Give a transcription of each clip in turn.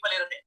ನಿಮ್ಮಲ್ಲಿ ಇರುತ್ತೆ.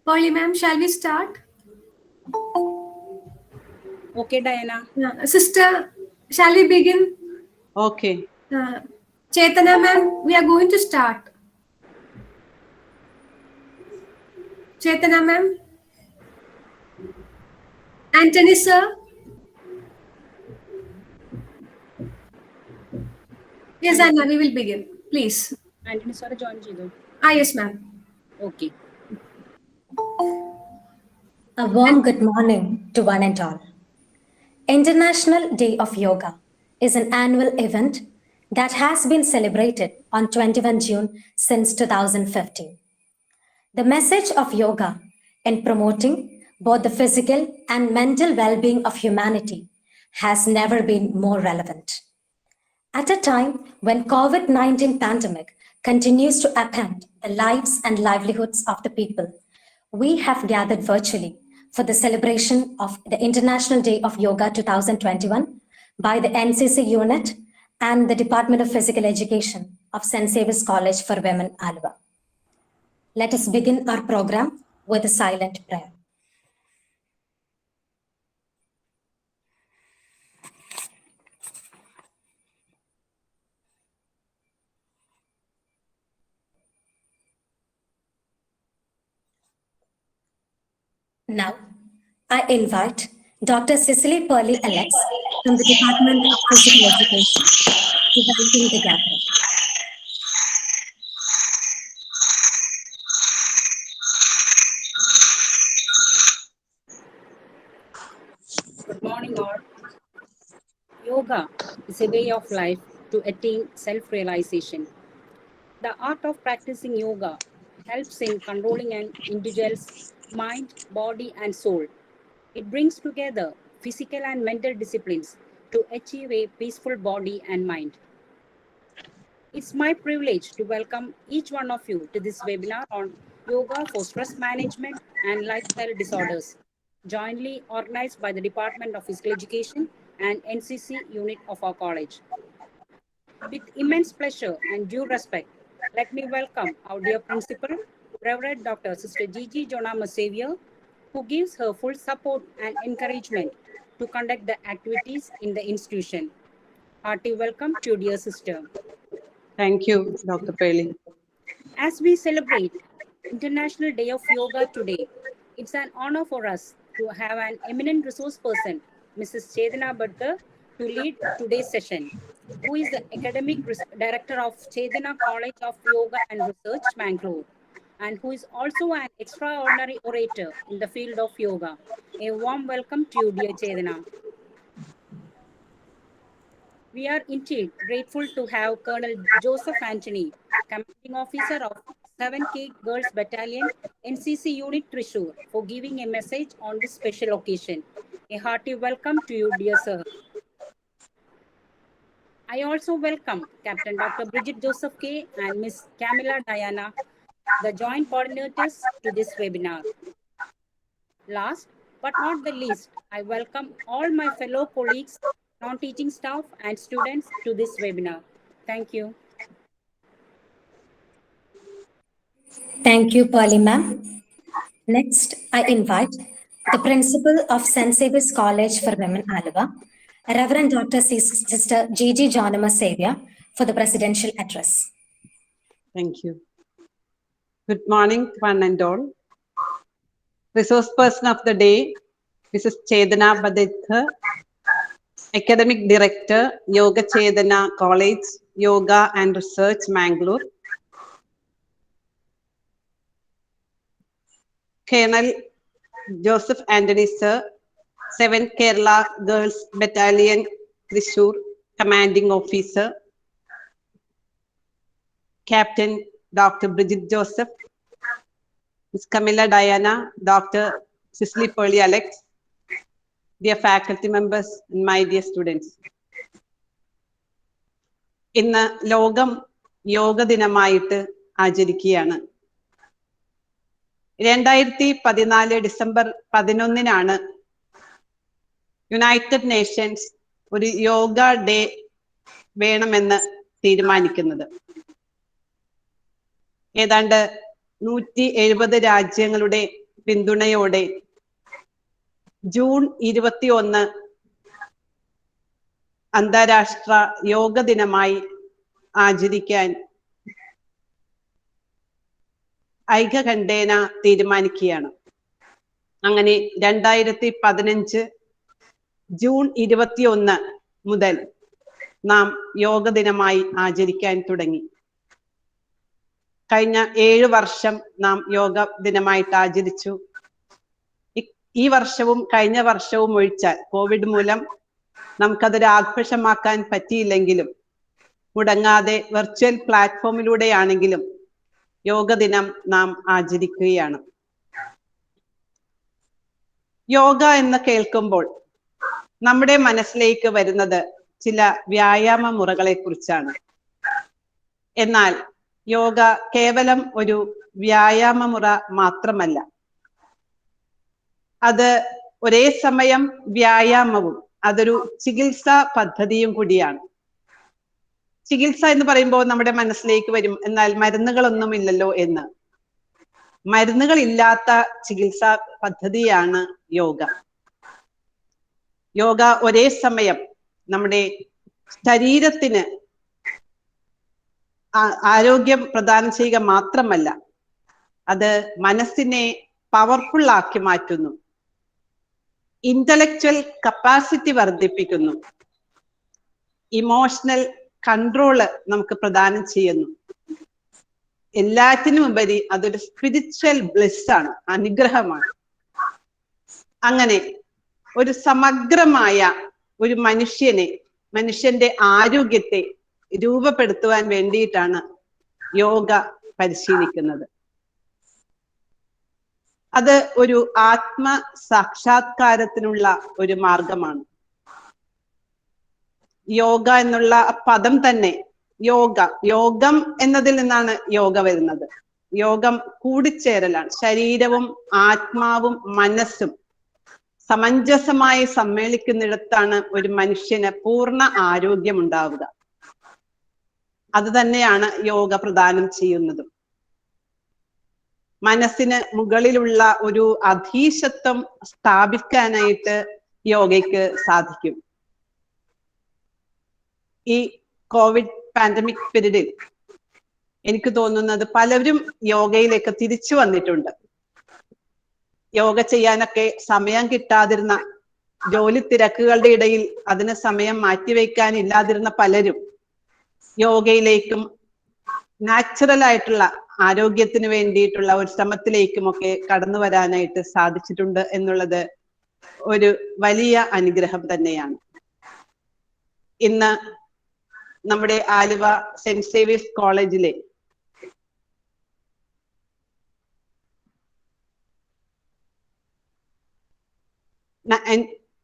Polly ma'am, shall we start? Okay, Diana. Sister, shall we begin? Okay. Chaitanya ma'am, we are going to start. Chaitanya ma'am. Anthony sir. Yes, Anna, we will begin. Please. Anthony sir, join Jido. Yes, ma'am. Okay. A warm good morning to one and all. International Day of Yoga is an annual event that has been celebrated on 21 June since 2015. The message of yoga in promoting both the physical and mental well-being of humanity has never been more relevant. At a time when COVID-19 pandemic continues to upend the lives and livelihoods of the people, we have gathered virtually for the celebration of the International Day of Yoga 2021 by the NCC unit and the Department of Physical Education of St. Xavier's College for Women, Alva. Let us begin our program with a silent prayer. Now, I invite Dr. Cicely Perley Alex from the Department of Physical Education to welcome the gathering. Good morning, all. Yoga is a way of life to attain self-realization. The art of practicing yoga helps in controlling an individual's mind, body, and soul. It brings together physical and mental disciplines to achieve a peaceful body and mind. It's my privilege to welcome each one of you to this webinar on yoga for stress management and lifestyle disorders, jointly organized by the Department of Physical Education and NCC unit of our college. With immense pleasure and due respect, let me welcome our dear principal, Reverend Dr. Sister Gigi Jonama Xavier, who gives her full support and encouragement to conduct the activities in the institution. Hearty welcome to dear sister. Thank you, Dr. Perley. As we celebrate International Day of Yoga today, it's an honor for us to have an eminent resource person, Mrs. Chaitanya Bhatkar, to lead today's session, who is the Academic Director of Chetana College of Yoga and Research, Bangalore, and who is also an extraordinary orator in the field of yoga. A warm welcome to you, dear Chetana. We are indeed grateful to have Colonel Joseph Anthony, Commanding Officer of 7K Girls Battalion, NCC Unit Thrissur, for giving a message on this special occasion. A hearty welcome to you, dear sir. I also welcome Captain Dr. Bridget Joseph K. and Ms. Camilla Diana, the joint coordinators to this webinar. Last but not the least, I welcome all my fellow colleagues, non-teaching staff and students to this webinar. Thank you. Thank you, Pearly ma'am. Next, I invite the Principal of St. Saviour's College for Women, Aluva, Reverend Dr. Sister G.G. Johnama Saviour, for the presidential address. Thank you. Good morning, one and all. Resource person of the day, Mrs. Chetana Badekar, Academic Director, Yoga Chetana College, Yoga and Research, Mangalore. Colonel Joseph Anthony Sir, 7th Kerala Girls Battalion, Thrissur, Commanding Officer. Captain Dr. Bridget Joseph, Ms. Camilla Diana, Dr. Cicely Pearly Alex, dear faculty members and my dear students. ഇന്ന് ലോകം yoga ദിനമായിട്ട് ആചരിക്കുകയാണ്. 2014 December 11 United Nations ഒരു yoga day വേണമെന്ന് തീരുമാനിക്കുന്നത്. ഏതാണ്ട് 170 രാജ്യങ്ങളുടെ പിന്തുണയോടെ June 21 അന്താരാഷ്ട്ര യോഗ ദിനമായി ആചരിക്കാൻ ഐക്യകണ്ഠേന തീരുമാനിക്കുകയാണ്. അങ്ങനെ 2015 ജൂൺ 21 മുതൽ നാം യോഗ ദിനമായി ആചരിക്കാൻ തുടങ്ങി. കഴിഞ്ഞ 7 വർഷം നാം യോഗ ദിനമായിട്ട് ആചരിച്ചു. ഈ വർഷവും കഴിഞ്ഞ വർഷവും ഒഴിച്ചാൽ കോവിഡ് മൂലം നമുക്കതൊരു ആഘോഷമാക്കാൻ പറ്റിയില്ലെങ്കിലും മുടങ്ങാതെ വെർച്വൽ പ്ലാറ്റ്ഫോമിലൂടെയാണെങ്കിലും യോഗ ദിനം നാം ആചരിക്കുകയാണ്. യോഗ എന്ന് കേൾക്കുമ്പോൾ നമ്മുടെ മനസ്സിലേക്ക് വരുന്നത് ചില വ്യായാമ മുറകളെ കുറിച്ചാണ്. എന്നാൽ യോഗ കേവലം ഒരു വ്യായാമ മുറ മാത്രമല്ല, അത് ഒരേ സമയം വ്യായാമവും അതൊരു ചികിത്സാ പദ്ധതിയും കൂടിയാണ്. ചികിത്സ എന്ന് പറയുമ്പോൾ നമ്മുടെ മനസ്സിലേക്ക് വരും, എന്നാൽ മരുന്നുകളൊന്നുമില്ലല്ലോ എന്ന്. മരുന്നുകളില്ലാത്ത ചികിത്സാ പദ്ധതിയാണ് യോഗ. യോഗ ഒരേ സമയം നമ്മുടെ ശരീരത്തിന് ആരോഗ്യം പ്രദാനം ചെയ്യുക മാത്രമല്ല, അത് മനസ്സിനെ പവർഫുൾ ആക്കി മാറ്റുന്നു, ഇന്റലക്ച്വൽ കപ്പാസിറ്റി വർദ്ധിപ്പിക്കുന്നു, ഇമോഷണൽ കൺട്രോള് നമുക്ക് പ്രദാനം ചെയ്യുന്നു. എല്ലാറ്റിനും ഉപരി അതൊരു സ്പിരിച്വൽ ബ്ലിസ് ആണ്, അനുഗ്രഹമാണ്. അങ്ങനെ ഒരു സമഗ്രമായ ഒരു മനുഷ്യന്റെ ആരോഗ്യത്തെ രൂപപ്പെടുത്തുവാൻ വേണ്ടിയിട്ടാണ് യോഗ പരിശീലിക്കുന്നത്. അത് ഒരു ആത്മ സാക്ഷാത്കാരത്തിനുള്ള ഒരു മാർഗമാണ്. യോഗ എന്നുള്ള പദം തന്നെ യോഗം എന്നതിൽ നിന്നാണ് യോഗ വരുന്നത്. യോഗം കൂടിച്ചേരലാണ്. ശരീരവും ആത്മാവും മനസ്സും സമഞ്ജസമായി സമ്മേളിക്കുന്നിടത്താണ് ഒരു മനുഷ്യന് പൂർണ്ണ ആരോഗ്യം ഉണ്ടാവുക. അത് തന്നെയാണ് യോഗ പ്രദാനം ചെയ്യുന്നതും. മനസ്സിന് മുകളിലുള്ള ഒരു അധീശത്വം സ്ഥാപിക്കാനായിട്ട് യോഗയ്ക്ക് സാധിക്കും. ഈ കോവിഡ് പാൻഡമിക് പീരീഡിൽ എനിക്ക് തോന്നുന്നത് പലരും യോഗയിലേക്ക് തിരിച്ചു വന്നിട്ടുണ്ട്. യോഗ ചെയ്യാനൊക്കെ സമയം കിട്ടാതിരുന്ന ജോലി തിരക്കുകളുടെ ഇടയിൽ അതിന് സമയം മാറ്റിവെക്കാനില്ലാതിരുന്ന പലരും യോഗയിലേക്കും നാച്ചുറൽ ആയിട്ടുള്ള ആരോഗ്യത്തിന് വേണ്ടിയിട്ടുള്ള ഒരു ശ്രമത്തിലേക്കുമൊക്കെ കടന്നു വരാനായിട്ട് സാധിച്ചിട്ടുണ്ട് എന്നുള്ളത് ഒരു വലിയ അനുഗ്രഹം തന്നെയാണ്. ഇന്ന് നമ്മുടെ ആലുവ സെന്റ് സേവിയേഴ്സ് കോളേജിലെ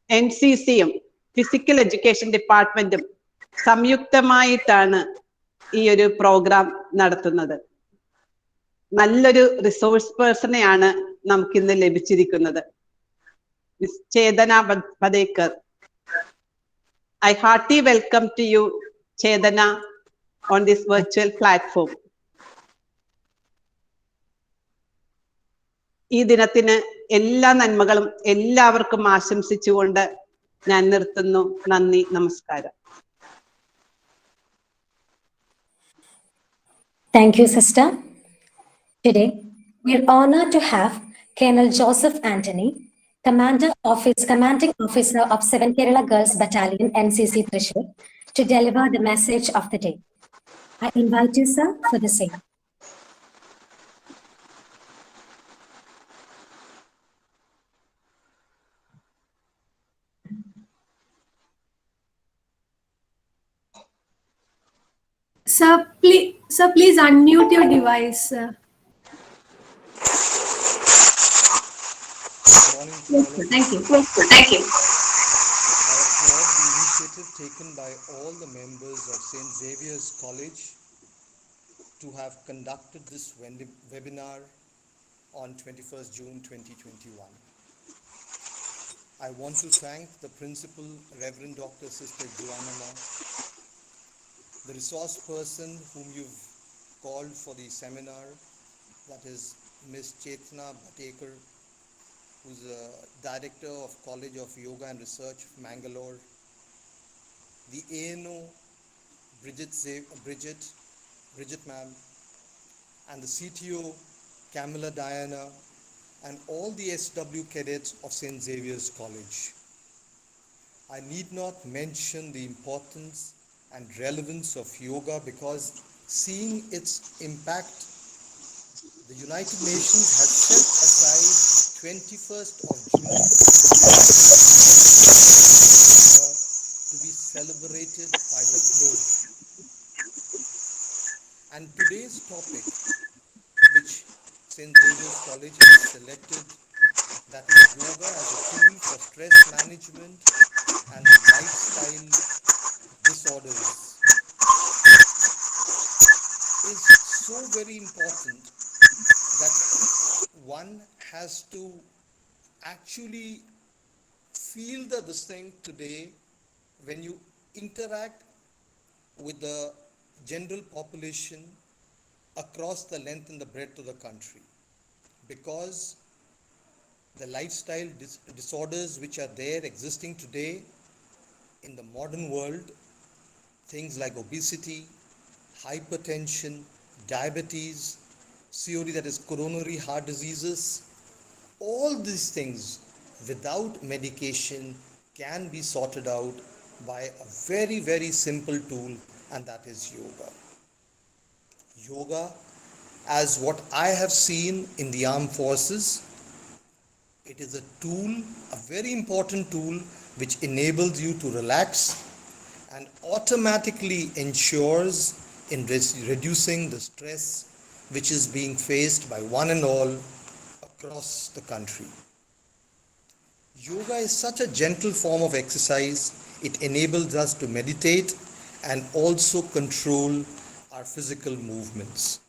NCCയും ഫിസിക്കൽ എഡ്യൂക്കേഷൻ ഡിപ്പാർട്ട്മെന്റും സംയുക്തമായിട്ടാണ് ഈ ഒരു പ്രോഗ്രാം നടത്തുന്നത്. നല്ലൊരു റിസോഴ്സ് പേഴ്സണെയാണ് നമുക്കിന്ന് ലഭിച്ചിരിക്കുന്നത്. Miss Chetana Badekar. I heartily welcome to you, Chedana, on this virtual platform. ഈ ദിനത്തിന് എല്ലാ നന്മകളും എല്ലാവർക്കും ആശംസിച്ചുകൊണ്ട് ഞാൻ നിർത്തുന്നു. നന്ദി, നമസ്കാരം. Thank you, sister. Today, we are honored to have Colonel Joseph Anthony, Commanding Officer of 7 Kerala Girls Battalion, NCC Thrissur, to deliver the message of the day. I invite you, sir, for the same. Sir, please unmute your device. Morning to all of you. Thank you. I applaud the initiative taken by all the members of St. Xavier's College to have conducted this webinar on 21st June 2021. I want to thank the principal, Reverend Dr. Sister Joanna, the resource person whom you've called for the seminar, that is Ms. Chetana Bhatekar, who's the Director of College of Yoga and Research, Mangalore, the ANO, Bridget ma'am, and the CTO, Camilla Diana, and all the SW cadets of St. Xavier's College. I need not mention the importance and relevance of yoga because seeing its impact, the United Nations has set aside 21st of June to be celebrated by the globe. And today's topic, which St. Xavier's College has selected, that is yoga as a tool for stress management and lifestyle disorders, is so very important that one has to actually feel this thing today when you interact with the general population across the length and the breadth of the country, because the lifestyle disorders which are there existing today in the modern world, things like obesity, hypertension, diabetes, COD, that is coronary heart diseases, all these things without medication can be sorted out by a very, very simple tool, and that is yoga. Yoga, as what I have seen in the armed forces, it is a tool, a very important tool, which enables you to relax and automatically ensures in reducing the stress which is being faced by one and all across the country. Yoga is such a gentle form of exercise. It enables us to meditate and also control our physical movements.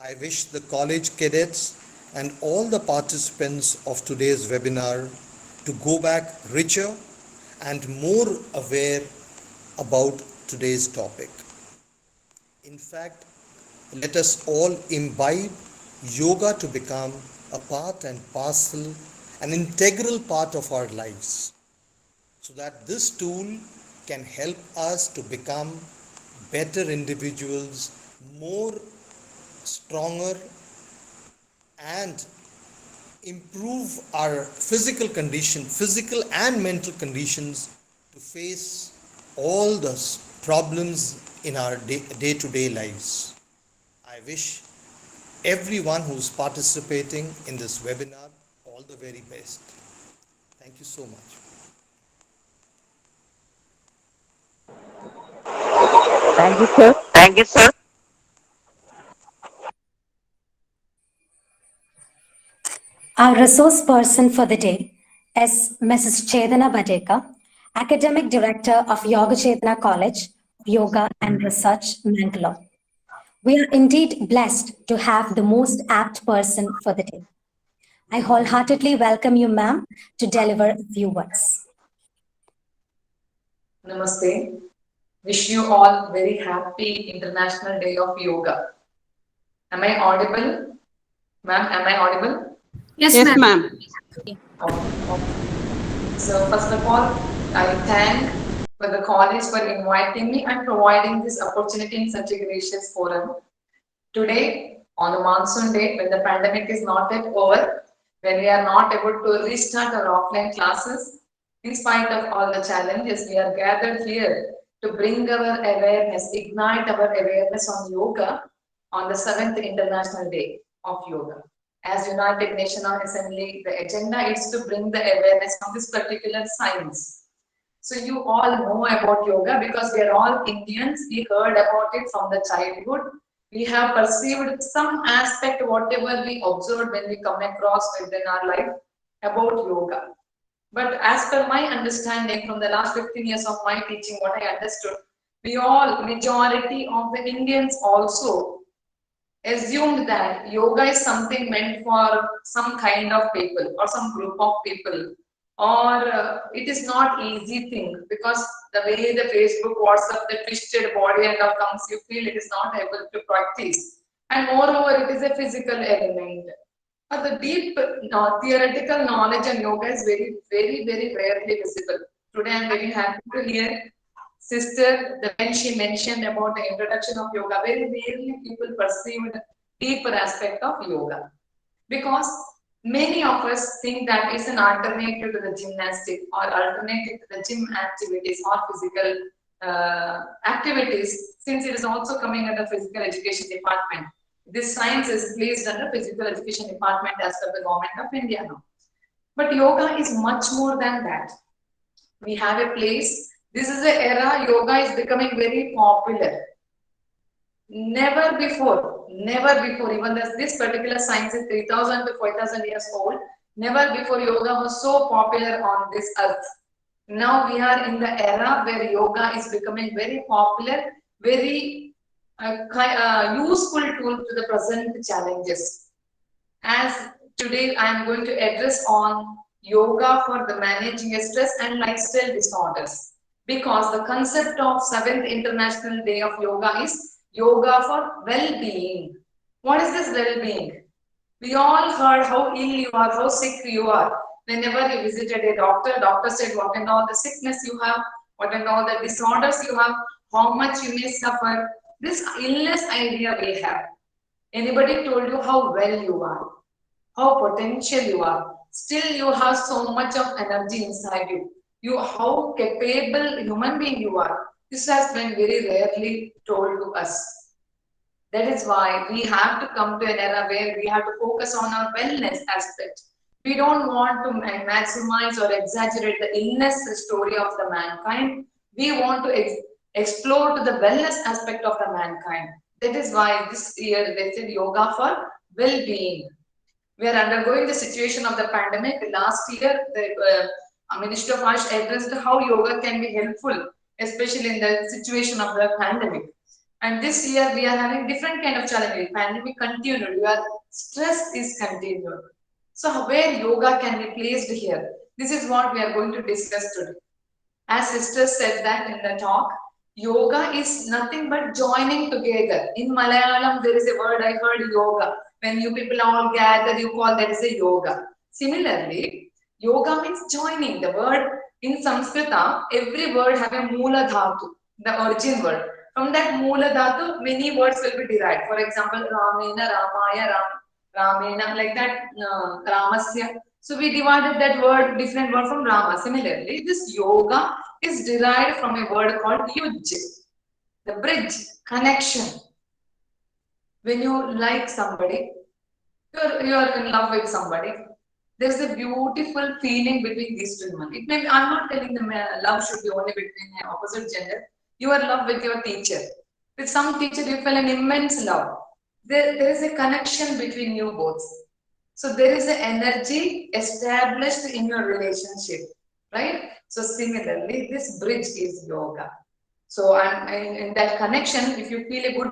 I wish the college cadets and all the participants of today's webinar to go back richer and more aware about today's topic. In fact, let us all imbibe yoga to become a part and parcel, an integral part of our lives, so that this tool can help us to become better individuals, more stronger and improve our physical condition, physical and mental conditions to face all the problems in our day-to-day lives. I wish everyone who's participating in this webinar all the very best. Thank you so much. Thank you, sir. Thank you, sir. Our resource person for the day is Mrs. Chedana Badeka, Academic Director of Yoga Chetana College, Yoga and Research, Mangalore. We are indeed blessed to have the most apt person for the day. I wholeheartedly welcome you, ma'am, to deliver a few words. Namaste. Wish you all very happy International Day of Yoga. Am I audible? Ma'am, am I audible? Yes, Yes, ma'am. ma'am. Okay. So first of all, I thank for the college for inviting me and providing this opportunity in such a gracious forum. Today, on the monsoon day, when the pandemic is not yet over, when we are not able to restart our offline classes, in spite of all the challenges, we are gathered here to bring our awareness, ignite our awareness on yoga on the 7th International Day of Yoga. As United Nations Assembly, the agenda is to bring the awareness of this particular science. So you all know about yoga because we are all Indians. We heard about it from the childhood. We have perceived some aspect, whatever we observed when we come across within our life about yoga. But as per my understanding from the last 15 years of my teaching, what I understood, we all, majority of the Indians also assumed that yoga is something meant for some kind of people or some group of people, or it is not easy thing because the way the Facebook, WhatsApp, the twisted body and all comes, you feel it is not able to practice. And moreover, it is a physical element. But the deep theoretical knowledge on yoga is very, very, very rarely visible. Today, I'm very happy to hear sister, when she mentioned about the introduction of yoga, very rarely people perceive the deeper aspect of yoga. Because many of us think that it's an alternative to the gymnastic or alternative to the gym activities or physical activities, since it is also coming under physical education department. This science is placed under physical education department as per the government of India now. But yoga is much more than that. We have a place. This is the era yoga is becoming very popular. Never before, even this particular science is 3,000 to 4,000 years old, never before yoga was so popular on this earth. Now we are in the era where yoga is becoming very popular, very useful tool to the present challenges. As today I am going to address on yoga for the managing stress and lifestyle disorders, because the concept of 7th International Day of Yoga is yoga for well-being. What is this well-being? We all heard how ill you are, how sick you are. Whenever you visited a doctor, doctor said what and all the sickness you have, what and all the disorders you have, how much you may suffer. This illness idea we have. Anybody told you how well you are, how potential you are? Still you have so much of energy inside you. How capable human being you are. This has been very rarely told to us. That is why we have to come to an era where we have to focus on our wellness aspect. We don't want to maximize or exaggerate the illness story of the mankind. We want to explore to the wellness aspect of the mankind. That is why this year they said yoga for well-being. We are undergoing the situation of the pandemic. Last year, the Minister of Ash addressed how yoga can be helpful, especially in the situation of the pandemic. And this year, we are having different kind of challenges. Pandemic continued, your stress is continued. So where yoga can be placed here? This is what we are going to discuss today. As sister said that in the talk, yoga is nothing but joining together. In Malayalam, there is a word I heard, yoga. When you people all gather, you call that is a yoga. Similarly, yoga means joining. The word in Sanskrita, every word have a mula dhatu, the origin word. From that mula dhatu, many words will be derived. For example, Ramena, Ramaya, Ram. Ramena, like that, Ramasya. So we divided that word, different word from Rama. Similarly, this yoga is derived from a word called yuj, the bridge, connection. When you like somebody, you're in love with somebody, there's a beautiful feeling between these two women. It may be, I'm not telling them love should be only between the opposite gender. You are in love with your teacher. With some teacher, you feel an immense love. There is a connection between you both. So there is an energy established in your relationship, right? So similarly, this bridge is yoga. So in that connection, if you feel a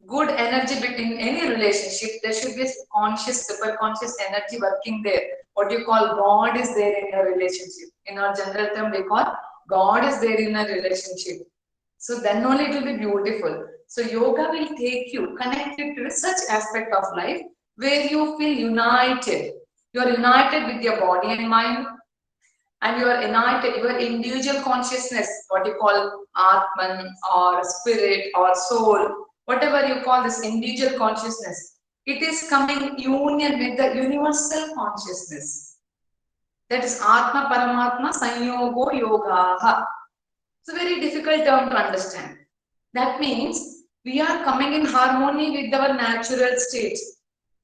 good energy between any relationship, there should be a conscious, superconscious energy working there. What you call God is there in your relationship. In our general term, we call God is there in a relationship. So then only it will be beautiful. So yoga will take you connected to such aspect of life where you feel united. You are united with your body and mind, and you are united, your individual consciousness, what you call Atman or spirit or soul, whatever you call this individual consciousness, it is coming union with the universal consciousness. That is Atma Paramatma Sanyogo Yoga. It's a very difficult term to understand. That means we are coming in harmony with our natural state.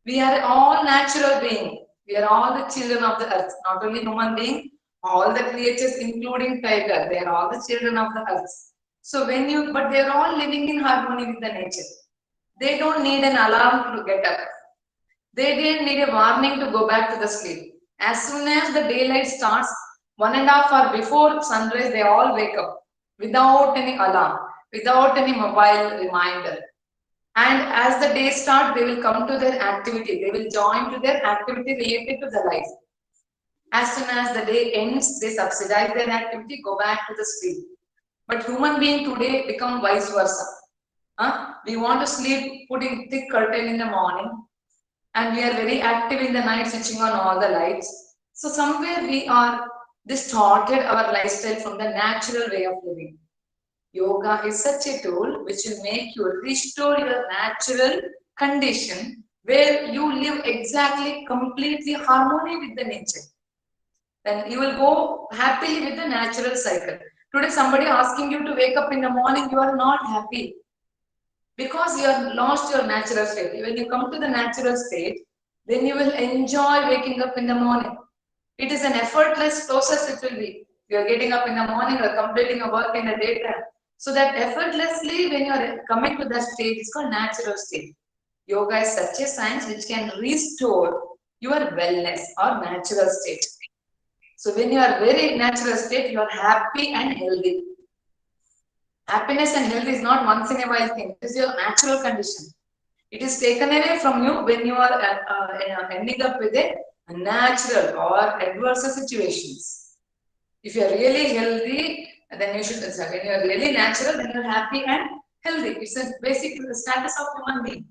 We are all natural beings. We are all the children of the earth, not only human being, all the creatures, including tiger, they are all the children of the earth. So but they are all living in harmony with the nature. They don't need an alarm to get up. They didn't need a warning to go back to the sleep. As soon as the daylight starts, 1.5 hours before sunrise, they all wake up without any alarm, without any mobile reminder. And as the day starts, they will come to their activity. They will join to their activity related to the life. As soon as the day ends, they subsidize their activity, go back to the sleep. But human being today become vice versa. We want to sleep, putting thick curtain in the morning, and we are very active in the night, switching on all the lights. So somewhere we are distorted our lifestyle from the natural way of living. Yoga is such a tool which will make you restore your natural condition where you live exactly, completely harmony with the nature. Then you will go happily with the natural cycle. Today somebody asking you to wake up in the morning, you are not happy because you have lost your natural state. When you come to the natural state, then you will enjoy waking up in the morning. It is an effortless process it will be. You are getting up in the morning or completing a work in the daytime. So that effortlessly when you are coming to that state, it's called natural state. Yoga is such a science which can restore your wellness or natural state. So when you are very natural state, you are happy and healthy. Happiness and health is not once in a while thing. It is your natural condition. It is taken away from you when you are ending up with a natural or adverse situations. If you are really healthy, then you should, when you are really natural, then you are happy and healthy. It's a basic status of human being.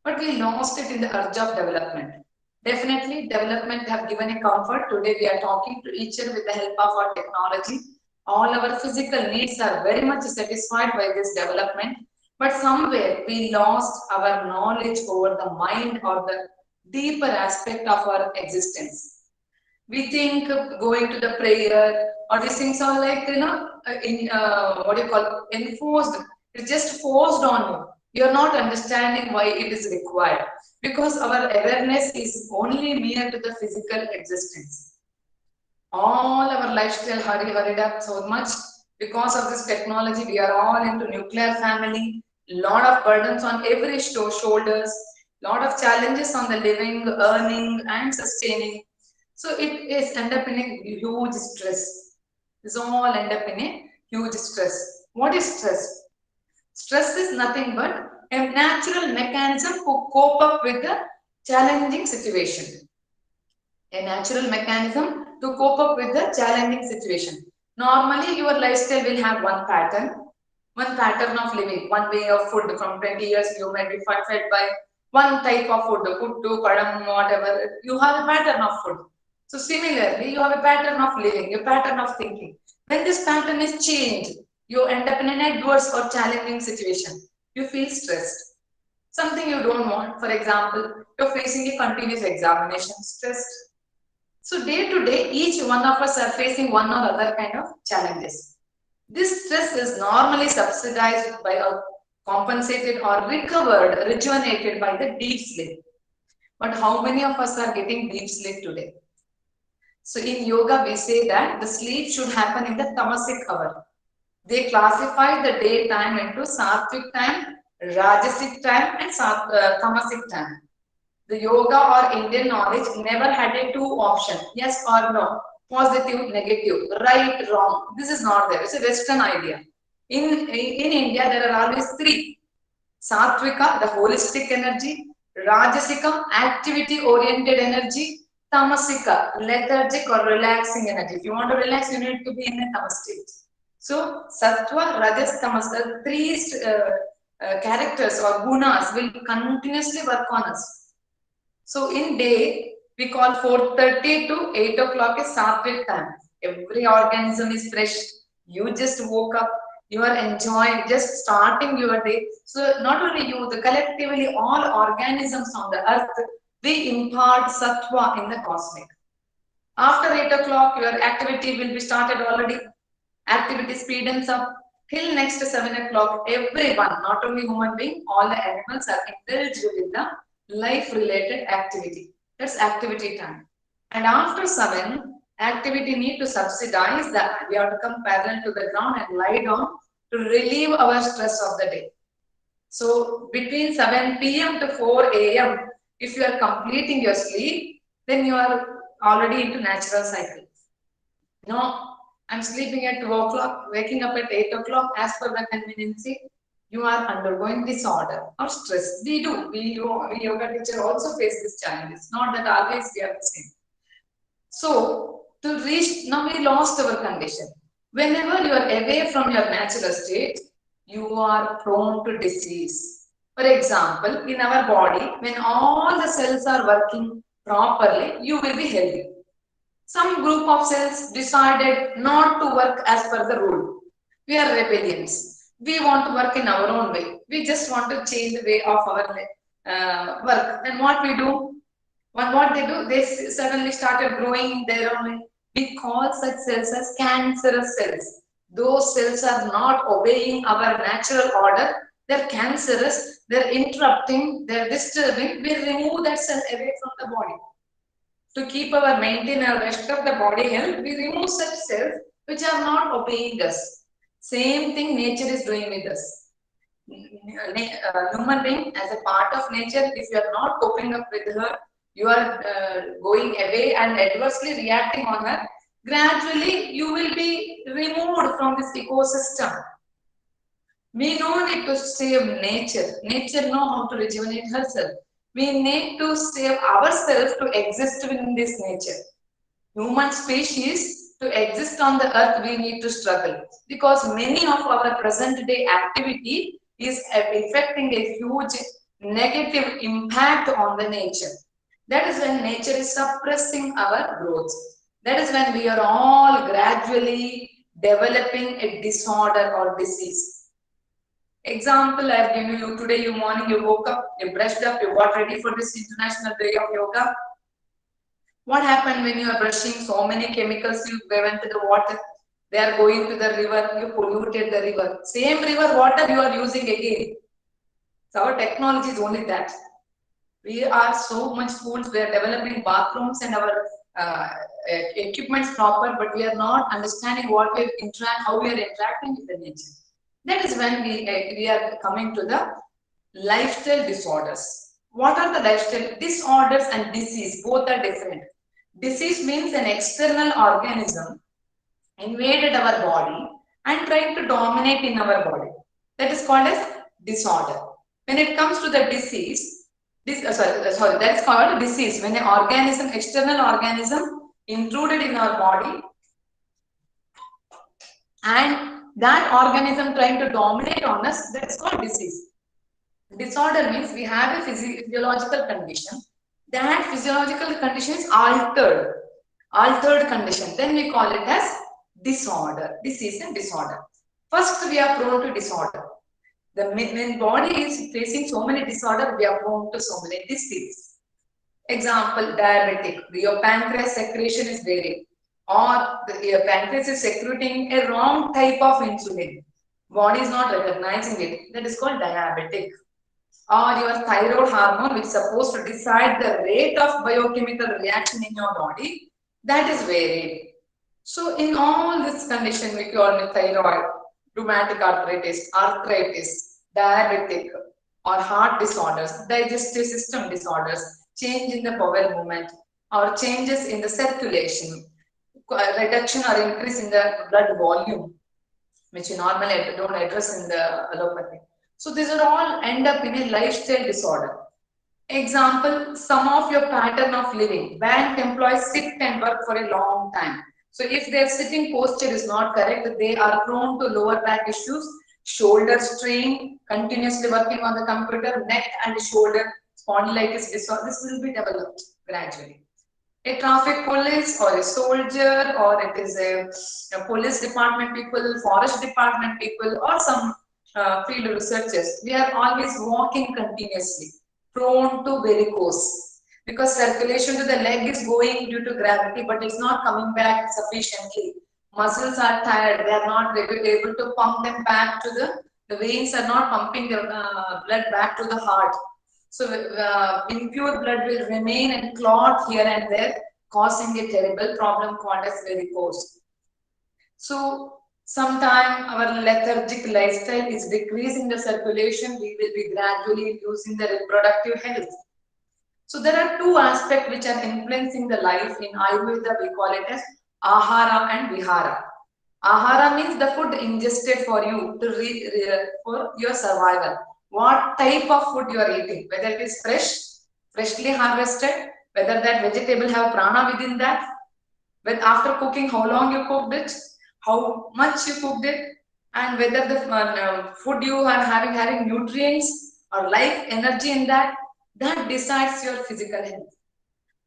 But we lost it in the urge of development. Definitely, development have given a comfort. Today we are talking to each other with the help of our technology. All our physical needs are very much satisfied by this development. But somewhere we lost our knowledge over the mind or the deeper aspect of our existence. We think going to the prayer or these things are like, what do you call it, enforced. It's just forced on you. You're not understanding why it is required because our awareness is only near to the physical existence. All our lifestyle hurried up so much because of this technology. We are all into nuclear family, lot of burdens on every shoulders, lot of challenges on the living, earning and sustaining. So it is end up in a huge stress. This all end up in a huge stress. What is stress? Stress is nothing but a natural mechanism to cope up with the challenging situation. A natural mechanism to cope up with the challenging situation. Normally, your lifestyle will have one pattern of living, one way of food. From 20 years, you might be fed by one type of food, puttu, padam, whatever. You have a pattern of food. So similarly, you have a pattern of living, a pattern of thinking. When this pattern is changed, you end up in an adverse or challenging situation. You feel stressed. something you don't want. For example, you're facing a continuous examination, stressed. So day to day, each one of us are facing one or other kind of challenges. This stress is normally subsidized by a compensated or recovered, rejuvenated by the deep sleep. But how many of us are getting deep sleep today? So in yoga, we say that the sleep should happen in the tamasic hour. They classify the daytime into sattvic time, rajasic time, and tamasic time. The yoga or Indian knowledge never had a two option, yes or no, positive, negative, right, wrong. This is not there. It's a Western idea. In India, there are always three. Sattvika, the holistic energy, Rajasika, activity-oriented energy, Tamasika, lethargic or relaxing energy. If you want to relax, you need to be in a tamas state. So, Sattva, Rajas, Tamas, the three characters or gunas will continuously work on us. So, in day, we call 4:30 to 8 o'clock is Sattvic time. Every organism is fresh. You just woke up. You are enjoying, just starting your day. So not only you, the collectively all organisms on the earth, we impart sattva in the cosmic. After 8 o'clock, your activity will be started already. Activity speeds up till next 7 o'clock. Everyone, not only human being, all the animals are indulged with the life-related activity. That's activity time. And after 7, activity need to subsidize that. We have to come parallel to the ground and lie down to relieve our stress of the day. So between 7 p.m. to 4 a.m., if you are completing your sleep, then you are already into natural cycle. No, I'm sleeping at 2 o'clock, waking up at 8 o'clock as per the conveniency. You are undergoing disorder or stress. We yoga teacher also face this challenge. It's not that always we are the same. So to reach, now we lost our condition. Whenever you are away from your natural state, you are prone to disease. For example, in our body, when all the cells are working properly, you will be healthy. Some group of cells decided not to work as per the rule. We are rebellions. We want to work in our own way. We just want to change the way of our work. And what we do? What they do, they suddenly started growing their own way. We call such cells as cancerous cells. Those cells are not obeying our natural order. They're cancerous, they're interrupting, they're disturbing. We remove that cell away from the body. To keep our maintain our rest of the body health, we remove such cells which are not obeying us. Same thing nature is doing with us. Human being as a part of nature, if you are not coping up with her, you are going away and adversely reacting on her, gradually you will be removed from this ecosystem. We no need to save nature. Nature know how to rejuvenate herself. We need to save ourselves to exist within this nature. Human species, to exist on the earth, we need to struggle. Because many of our present day activity is affecting a huge negative impact on the nature. That is when nature is suppressing our growth. That is when we are all gradually developing a disorder or disease. Example I have given you today, morning you woke up, you brushed up, you got ready for this International Day of Yoga. What happened when you are brushing? So many chemicals you went to the water. They are going to the river, you polluted the river. Same river water you are using again. So our technology is only that. We are so much fools, we are developing bathrooms and our equipments proper, but we are not understanding what we how we are interacting with the nature. That is when we are coming to the lifestyle disorders. What are the lifestyle disorders and disease? Both are different. Disease means an external organism invaded our body and trying to dominate in our body. That is called as disorder. When it comes to the disease, that's called disease. When an organism, external organism intruded in our body and that organism trying to dominate on us, that's called disease. Disorder means we have a physiological condition. That physiological condition is altered condition. Then we call it as disorder, disease and disorder. First, we are prone to disorder. When body is facing so many disorders, we are prone to so many diseases. Example, diabetic, your pancreas secretion is varying, or your pancreas is secreting a wrong type of insulin. Body is not recognizing it. That is called diabetic. Or your thyroid hormone, which is supposed to decide the rate of biochemical reaction in your body, that is varied. So in all this condition, we call thyroid, rheumatic arthritis, diabetic, or heart disorders, digestive system disorders, change in the bowel movement, or changes in the circulation, reduction or increase in the blood volume, which you normally don't address in the allopathy. So these are all end up in a lifestyle disorder. Example, some of your pattern of living. Bank employees sit and work for a long time. So if their sitting posture is not correct, they are prone to lower back issues, shoulder strain, continuously working on the computer, neck and shoulder spondylitis disorder. This will be developed gradually. A traffic police or a soldier, or it is a police department people, forest department people, or some field researchers, we are always walking continuously, prone to varicose, because circulation to the leg is going due to gravity, but it's not coming back sufficiently. Muscles are tired, they are not able to pump them back to the veins are not pumping the blood back to the heart. So impure blood will remain and clot here and there, causing a terrible problem called as varicose. So sometime our lethargic lifestyle is decreasing the circulation, we will be gradually losing the reproductive health. So there are two aspects which are influencing the life. In Ayurveda, we call it as ahara and vihara. Ahara means the food ingested for you for your survival. What type of food you are eating, whether it is freshly harvested, whether that vegetable have prana within that, when after cooking, how long you cooked it, how much you cooked it, and whether the food you are having nutrients or life energy in that, that decides your physical health.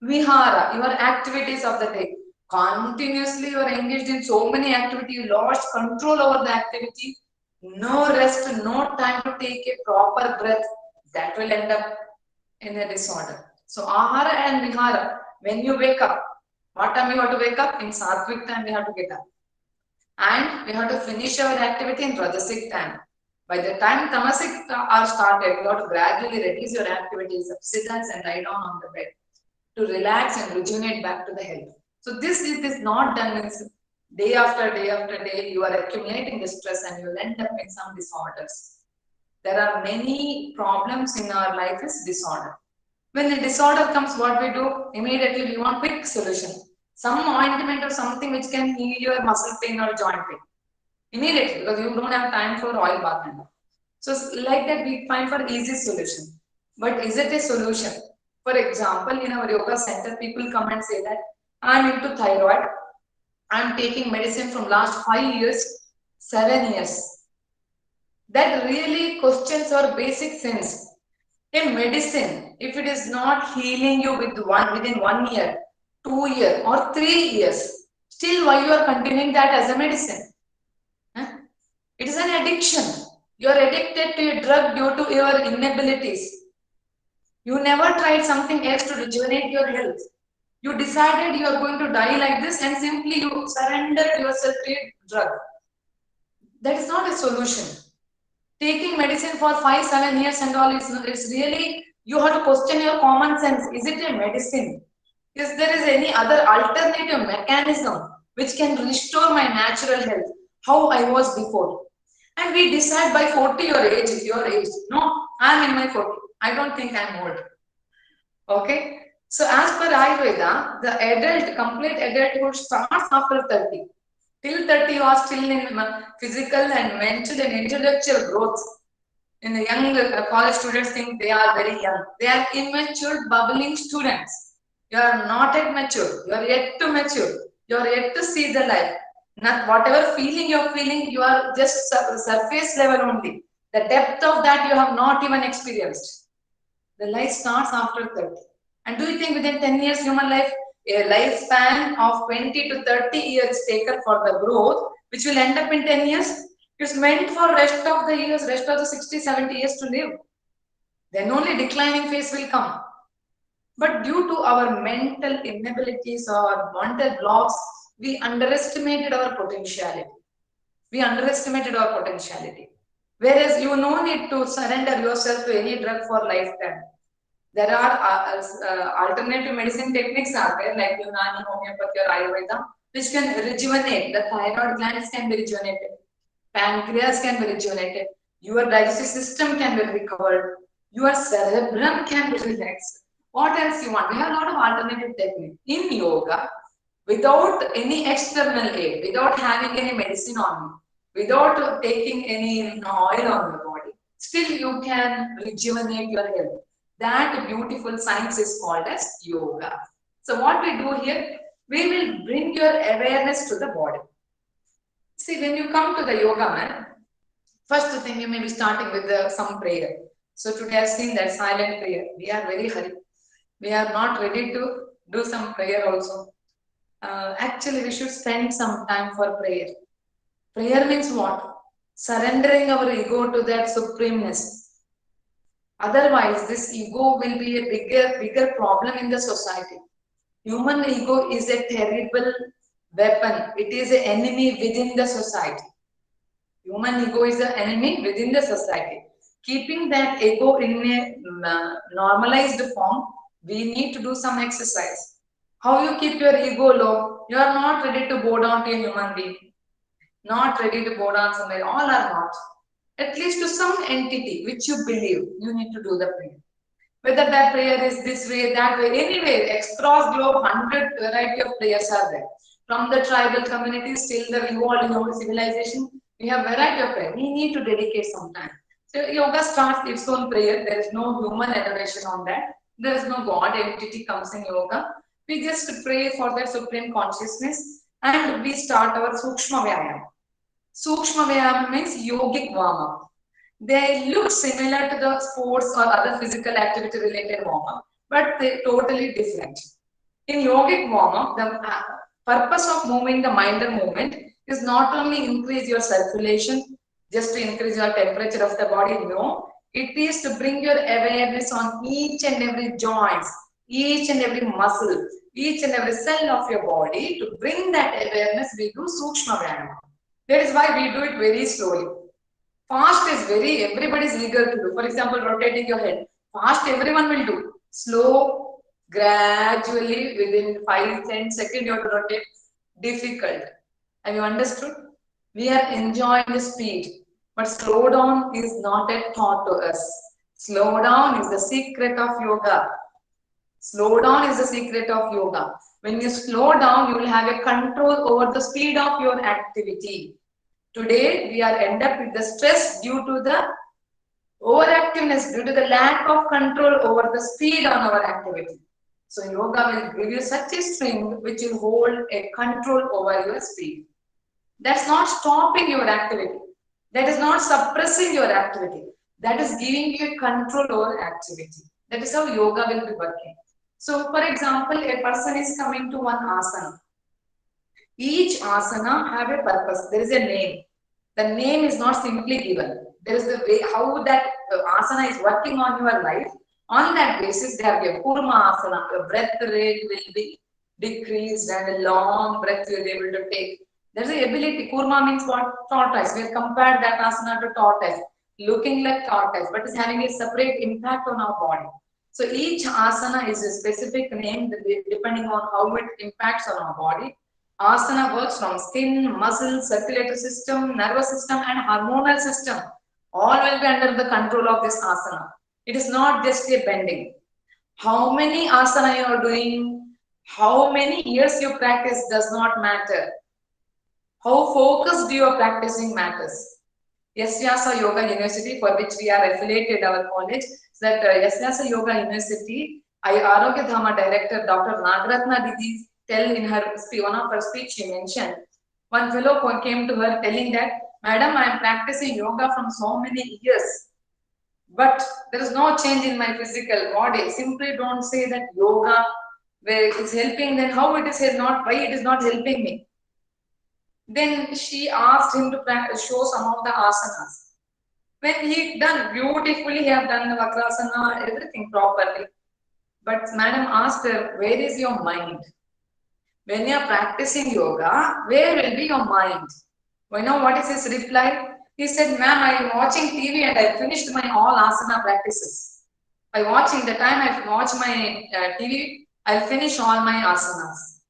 Vihara, your activities of the day. Continuously you are engaged in so many activities, you lost control over the activity, no rest, no time to take a proper breath, that will end up in a disorder. So ahara and vihara, when you wake up, what time you have to wake up? In sattvic time we have to get up. And we have to finish our activity in rajasic time. By the time tamasic are started, you have to gradually reduce your activities, sit down and lie down on the bed to relax and rejuvenate back to the health. So this is not done means day after day after day, you are accumulating the stress and you will end up in some disorders. There are many problems in our life is disorder. When the disorder comes, what we do? Immediately we want quick solution. Some ointment or something which can heal your muscle pain or joint pain. Immediately, because you don't have time for oil bath and all. So like that we find for easy solution. But is it a solution? For example, in our yoga center, people come and say that I'm into thyroid. I'm taking medicine from last 5 years, 7 years. That really questions our basic sense. A medicine, if it is not healing you within 1 year, 2 years, or 3 years, still why you are continuing that as a medicine? It is an addiction. You are addicted to a drug due to your inabilities. You never tried something else to rejuvenate your health. You decided you are going to die like this and simply you surrendered yourself to a drug. That is not a solution. Taking medicine for 5-7 years and all is really, you have to question your common sense. Is it a medicine? Is there is any other alternative mechanism which can restore my natural health, how I was before? And we decide by 40 your age. No, I am in my 40. I don't think I am old. Okay. So as per Ayurveda, the complete adulthood starts after 30. Till 30 you are still in physical and mental and intellectual growth. In the young college students think they are very young. They are immature, bubbling students. You are not yet mature. You are yet to mature. You are yet to see the life. Not whatever feeling you are feeling, you are just surface level only. The depth of that you have not even experienced. The life starts after 30. And do you think within 10 years human life, a lifespan of 20 to 30 years taken for the growth, which will end up in 10 years? It's meant for rest of the years, rest of the 60, 70 years to live. Then only declining phase will come. But due to our mental inabilities or mental blocks, we underestimated our potentiality. We underestimated our potentiality. Whereas you no need to surrender yourself to any drug for lifetime. There are alternative medicine techniques are there like Unani, homeopathy or Ayurveda, which can rejuvenate. The thyroid glands can be rejuvenated. Pancreas can be rejuvenated. Your digestive system can be recovered. Your cerebrum can be relaxed. What else you want? We have a lot of alternative techniques. In yoga, without any external aid, without having any medicine on you, without taking any oil on your body, still you can rejuvenate your health. That beautiful science is called as yoga. So what we do here, we will bring your awareness to the body. See, when you come to the yoga man, first thing you may be starting with some prayer. So today I've seen that silent prayer. We are very hurried. We are not ready to do some prayer also. Actually, we should spend some time for prayer. Prayer means what? Surrendering our ego to that supremeness. Otherwise, this ego will be a bigger problem in the society. Human ego is a terrible weapon. It is an enemy within the society. Human ego is an enemy within the society. Keeping that ego in a normalized form, we need to do some exercise. How you keep your ego low? You are not ready to bow down to a human being. Not ready to bow down somewhere. All are not. At least to some entity which you believe, you need to do the prayer. Whether that prayer is this way, that way, anyway, across globe, 100 variety of prayers are there. From the tribal communities till the evolved civilization, we have variety of prayer. We need to dedicate some time. So yoga starts its own prayer. There is no human adoration on that. There is no God entity comes in yoga. We just pray for that supreme consciousness and we start our Sukshma Vyayam. Sukshma Vyayam means yogic warm-up. They look similar to the sports or other physical activity related warm-up, but they're totally different. In yogic warm-up, the purpose of moving the minder movement is not only increase your circulation, just to increase your temperature of the body, no. It is to bring your awareness on each and every joint, each and every muscle, each and every cell of your body. To bring that awareness, we do Sukshma Vyayam. That is why we do it very slowly. Fast is everybody is eager to do. For example, rotating your head. Fast, everyone will do. Slow, gradually, within 5-10 seconds, you have to rotate. Difficult. Have you understood? We are enjoying the speed. But slow down is not a thought to us. Slow down is the secret of yoga. Slow down is the secret of yoga. When you slow down, you will have a control over the speed of your activity. Today, we are end up with the stress due to the overactiveness, due to the lack of control over the speed on our activity. So, yoga will give you such a strength which will hold a control over your speed. That's not stopping your activity. That is not suppressing your activity. That is giving you a control over activity. That is how yoga will be working. So, for example, a person is coming to one asana. Each asana have a purpose. There is a name. The name is not simply given. There is the way how that asana is working on your life. On that basis, they have given Kurma asana. Your breath rate will be decreased and a long breath you will be able to take. There is the ability. Kurma means what? Tortoise. We have compared that asana to tortoise. Looking like tortoise, but is having a separate impact on our body. So each asana is a specific name depending on how it impacts on our body. Asana works from skin, muscle, circulatory system, nervous system and hormonal system. All will be under the control of this asana. It is not just a bending. How many asana you are doing, how many years you practice does not matter. How focused you are practicing matters. Yasyasa Yoga University, for which we are affiliated our college, that Yasyasa Yoga University, Arogya Dhama Director Dr. Nagaratna Didi tell in her one of her speech she mentioned, one fellow came to her telling that, Madam, I am practicing yoga from so many years, but there is no change in my physical body. Simply don't say that yoga is helping, then how it is not, why it is not helping me. Then she asked him to show some of the asanas. When he done beautifully, he have done the Vakrasana, everything properly. But madam asked her, where is your mind? When you are practicing yoga, where will be your mind? You know what is his reply? He said, ma'am, I am watching TV and I finished my all asana practices. By watching the time I watch my TV, I'll finish all my asanas.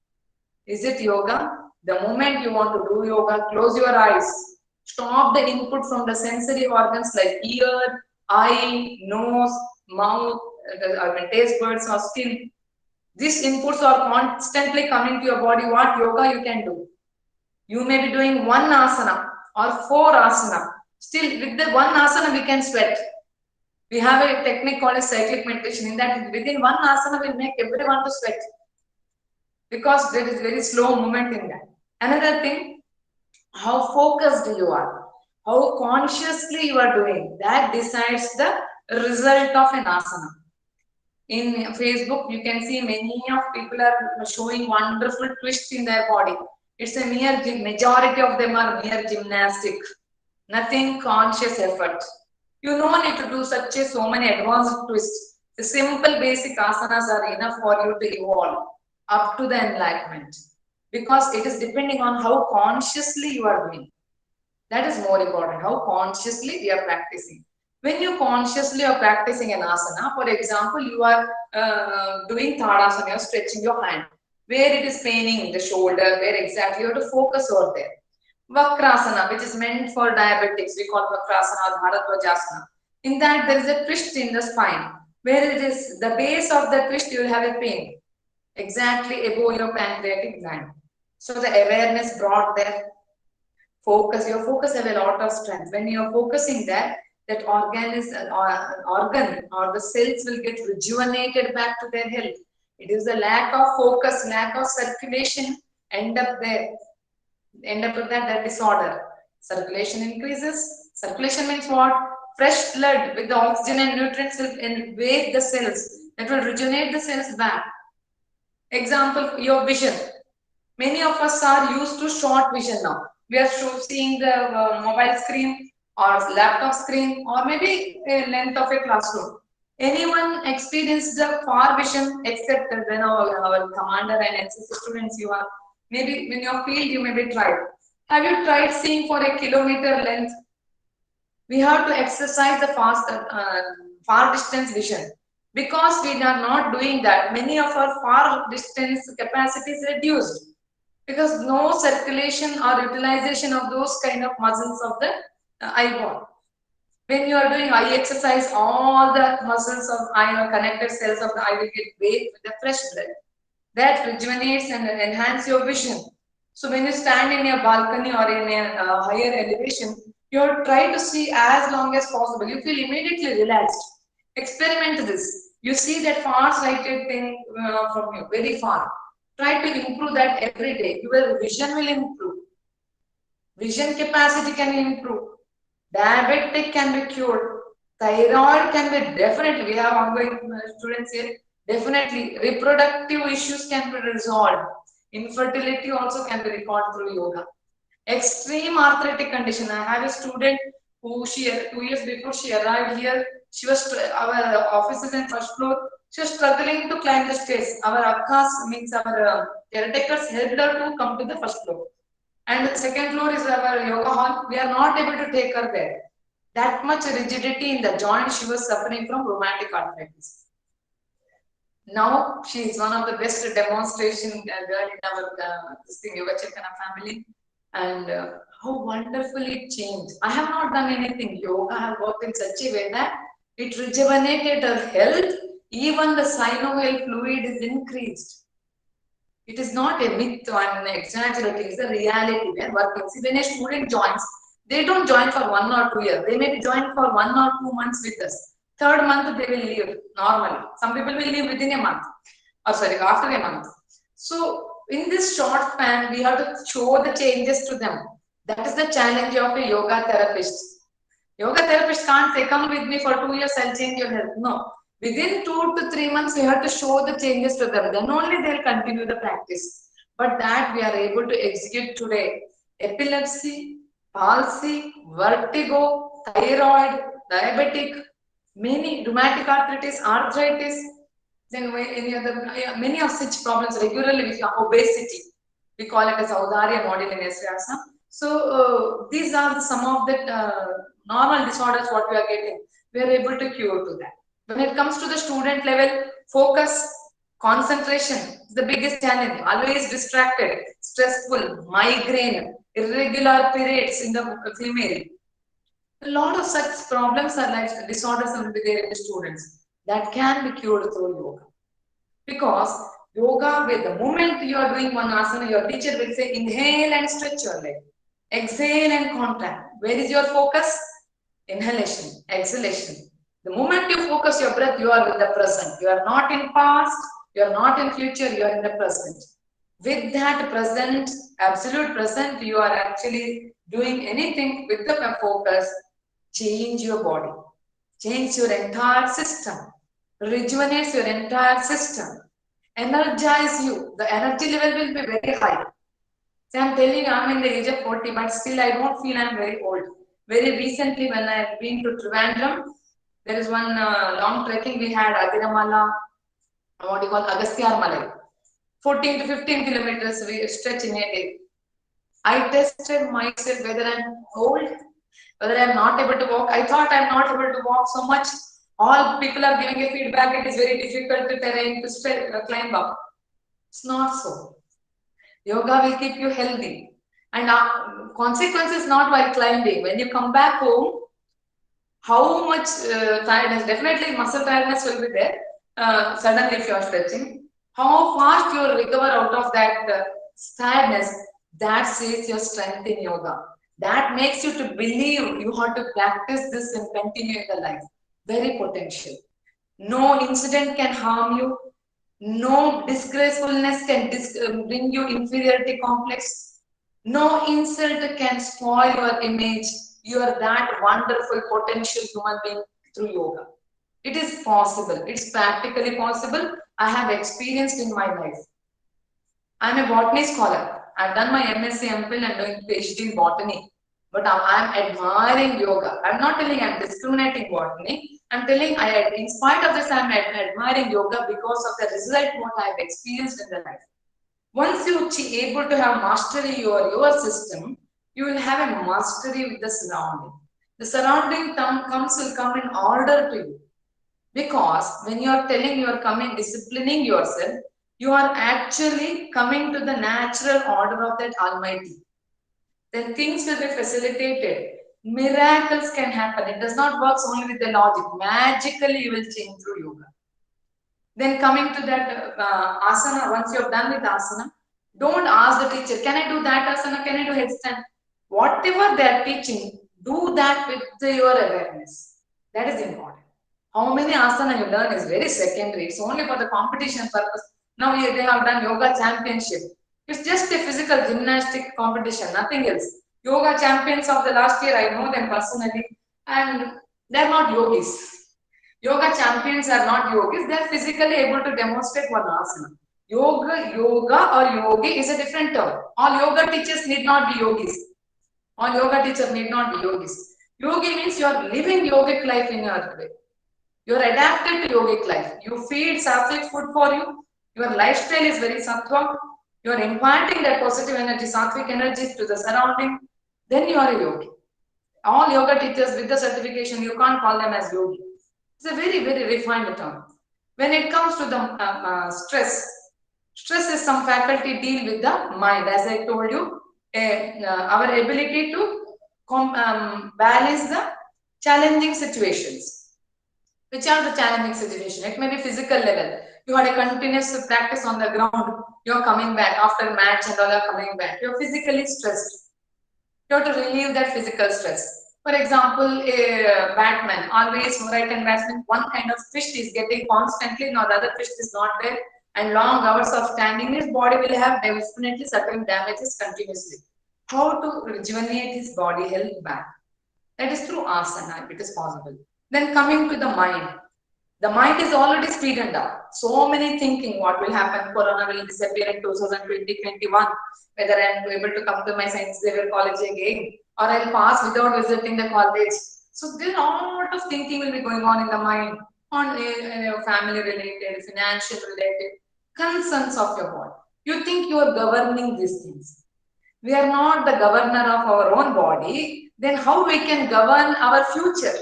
Is it yoga? The moment you want to do yoga, close your eyes. Stop the input from the sensory organs like ear, eye, nose, mouth, taste buds or skin. These inputs are constantly coming to your body. What yoga you can do? You may be doing one asana or 4 asana. Still, with the one asana, we can sweat. We have a technique called as cyclic meditation. In that, within one asana, will make everyone to sweat because there is very slow movement in that. Another thing, how focused you are, how consciously you are doing, that decides the result of an asana. In Facebook, you can see many of people are showing wonderful twists in their body. It's a mere, majority of them are mere gymnastic, nothing conscious effort. You don't need to do so many advanced twists. The simple basic asanas are enough for you to evolve up to the enlightenment, because it is depending on how consciously you are doing. That is more important, how consciously we are practicing. When you consciously are practicing an asana, for example, you are doing Tadasana, you are stretching your hand. Where it is paining the shoulder, where exactly you have to focus over there. Vakrasana, which is meant for diabetics, we call Vakrasana or Bharadwajasana. In that, there is a twist in the spine. Where it is the base of the twist, you will have a pain. Exactly above your pancreatic gland. So the awareness brought there. Focus, your focus have a lot of strength. When you are focusing there, that organ or the cells will get rejuvenated back to their health. It is the lack of focus, lack of circulation, end up with that disorder. Circulation increases. Circulation means what? Fresh blood with the oxygen and nutrients will invade the cells. That will rejuvenate the cells back. Example, your vision. Many of us are used to short vision now. We are seeing the mobile screen or laptop screen or maybe a length of a classroom. Anyone experience the far vision except when our commander and NCC students you are? Maybe in your field you may be tried. Have you tried seeing for a kilometer length? We have to exercise the far distance vision. Because we are not doing that, many of our far distance capacity is reduced. Because no circulation or utilization of those kind of muscles of the eyeball. When you are doing eye exercise, all the muscles of eye, connected cells of the eye will get bathed with the fresh blood. That rejuvenates and enhances your vision. So when you stand in a balcony or in a higher elevation, you try to see as long as possible. You feel immediately relaxed. Experiment this. You see that far-sighted thing from you, very far. Try to improve that every day. Your vision will improve. Vision capacity can improve. Diabetic can be cured. Thyroid can be definitely. We have ongoing students here. Definitely. Reproductive issues can be resolved. Infertility also can be recalled through yoga. Extreme arthritic condition. I have a student who 2 years before she arrived here, she was our office is in first floor. She was struggling to climb the stairs. Our akkas means our caretakers helped her to come to the first floor. And the second floor is our yoga hall. We are not able to take her there. That much rigidity in the joint, she was suffering from rheumatic arthritis. Now she is one of the best demonstration girl in our Yoga Chaitanya family. And how wonderfully it changed. I have not done anything. Yoga has worked in such a way that it rejuvenated her health. Even the synovial fluid is increased. It is not a myth or exaggerating, it's a reality. They're working. See, when a student joins, they don't join for 1 or 2 years. They may join for 1 or 2 months with us. Third month, they will leave normally. Some people will leave within a month. Or sorry, after a month. So, in this short span, we have to show the changes to them. That is the challenge of a yoga therapist. Yoga therapist can't say, come with me for 2 years, I'll change your health. No. Within 2 to 3 months, we have to show the changes to them. Then only they'll continue the practice. But that we are able to execute today. epilepsy, palsy, vertigo, thyroid, diabetic, many rheumatic arthritis, arthritis, then any other, many of such problems regularly with obesity. We call it as Audarya model in SVASA. So these are some of the normal disorders what we are getting. We are able to cure to that. When it comes to the student level, focus, concentration is the biggest challenge. Always distracted, stressful, migraine, irregular periods in the female. A lot of such problems are like disorders will be there in the students that can be cured through yoga. Because yoga, with the moment you are doing one asana, your teacher will say inhale and stretch your leg, exhale and contract. Where is your focus? Inhalation, exhalation. The moment you focus your breath, you are in the present. You are not in past, you are not in future, you are in the present. With that present, absolute present, you are actually doing anything with the focus. Change your body, change your entire system, rejuvenates your entire system, energize you. The energy level will be very high. So I'm telling you, I'm in the age of 40, but still I don't feel I'm very old. Very recently, when I've been to Trivandrum, there is one long trekking we had, Adiramala, what do you call Agasthyar Malai. 14 to 15 kilometers we stretch in a day. I tested myself whether I'm old, whether I'm not able to walk. I thought I'm not able to walk so much. All people are giving a feedback. It is very difficult to terrain to climb up. It's not so. Yoga will keep you healthy. And consequences not while climbing. When you come back home, how much tiredness, definitely muscle tiredness will be there. Suddenly if you are stretching, how fast you will recover out of that tiredness, that says your strength in yoga. That makes you to believe you have to practice this and continue in the life. Very potential. No incident can harm you. No disgracefulness can bring you inferiority complex. No insult can spoil your image. You are that wonderful potential human being through yoga. It is possible. It's practically possible. I have experienced in my life. I'm a botany scholar. I've done my MSc, MPhil and doing PhD in botany. But I'm admiring yoga. I'm not telling I'm discriminating botany. I'm telling in spite of this, I'm admiring yoga because of the result what I've experienced in the life. Once you able to have mastery your system, you will have a mastery with the surrounding. The surrounding will come in order to you. Because when you are telling you are coming, disciplining yourself, you are actually coming to the natural order of that Almighty. Then things will be facilitated. Miracles can happen. It does not work only with the logic. Magically, you will change through yoga. Then coming to that asana, once you have done with asana, don't ask the teacher, can I do that asana? Can I do headstand? Whatever they are teaching, do that with your awareness. That is important. How many asana you learn is very secondary. It's only for the competition purpose. Now they have done yoga championship. It's just a physical gymnastic competition, nothing else. Yoga champions of the last year, I know them personally, and they're not yogis. Yoga champions are not yogis, they're physically able to demonstrate one asana. Yoga or yogi is a different term. All yoga teachers need not be yogis. All yoga teachers need not be yogis. Yogi means you are living yogic life in your way. You are adapted to yogic life. You feed sattvic food for you. Your lifestyle is very sattva. You are imparting that positive energy, sattvic energy to the surrounding. Then you are a yogi. All yoga teachers with the certification, you can't call them as yogi. It's a very, very refined term. When it comes to the stress is some faculty deal with the mind. As I told you, our ability to balance the challenging situations. Which are the challenging situations? It may be physical level. You had a continuous practice on the ground. You're coming back after match and all are coming back. You're physically stressed. You have to relieve that physical stress. For example, a batsman, always right hand batsman, one kind of fish is getting constantly, now the other fish is not there, and long hours of standing, his body will have definitely certain damages continuously. How to rejuvenate his body health back? That is through asana, it is possible. Then coming to the mind The mind is already speeded up. So many thinking, what will happen, Corona will disappear in 2020-21, whether I am able to come to my Science Xavier College again, or I'll pass without visiting the college. So there are a lot of thinking will be going on in the mind, on family related, financial related, concerns of your body. You think you are governing these things. We are not the governor of our own body, then how we can govern our future?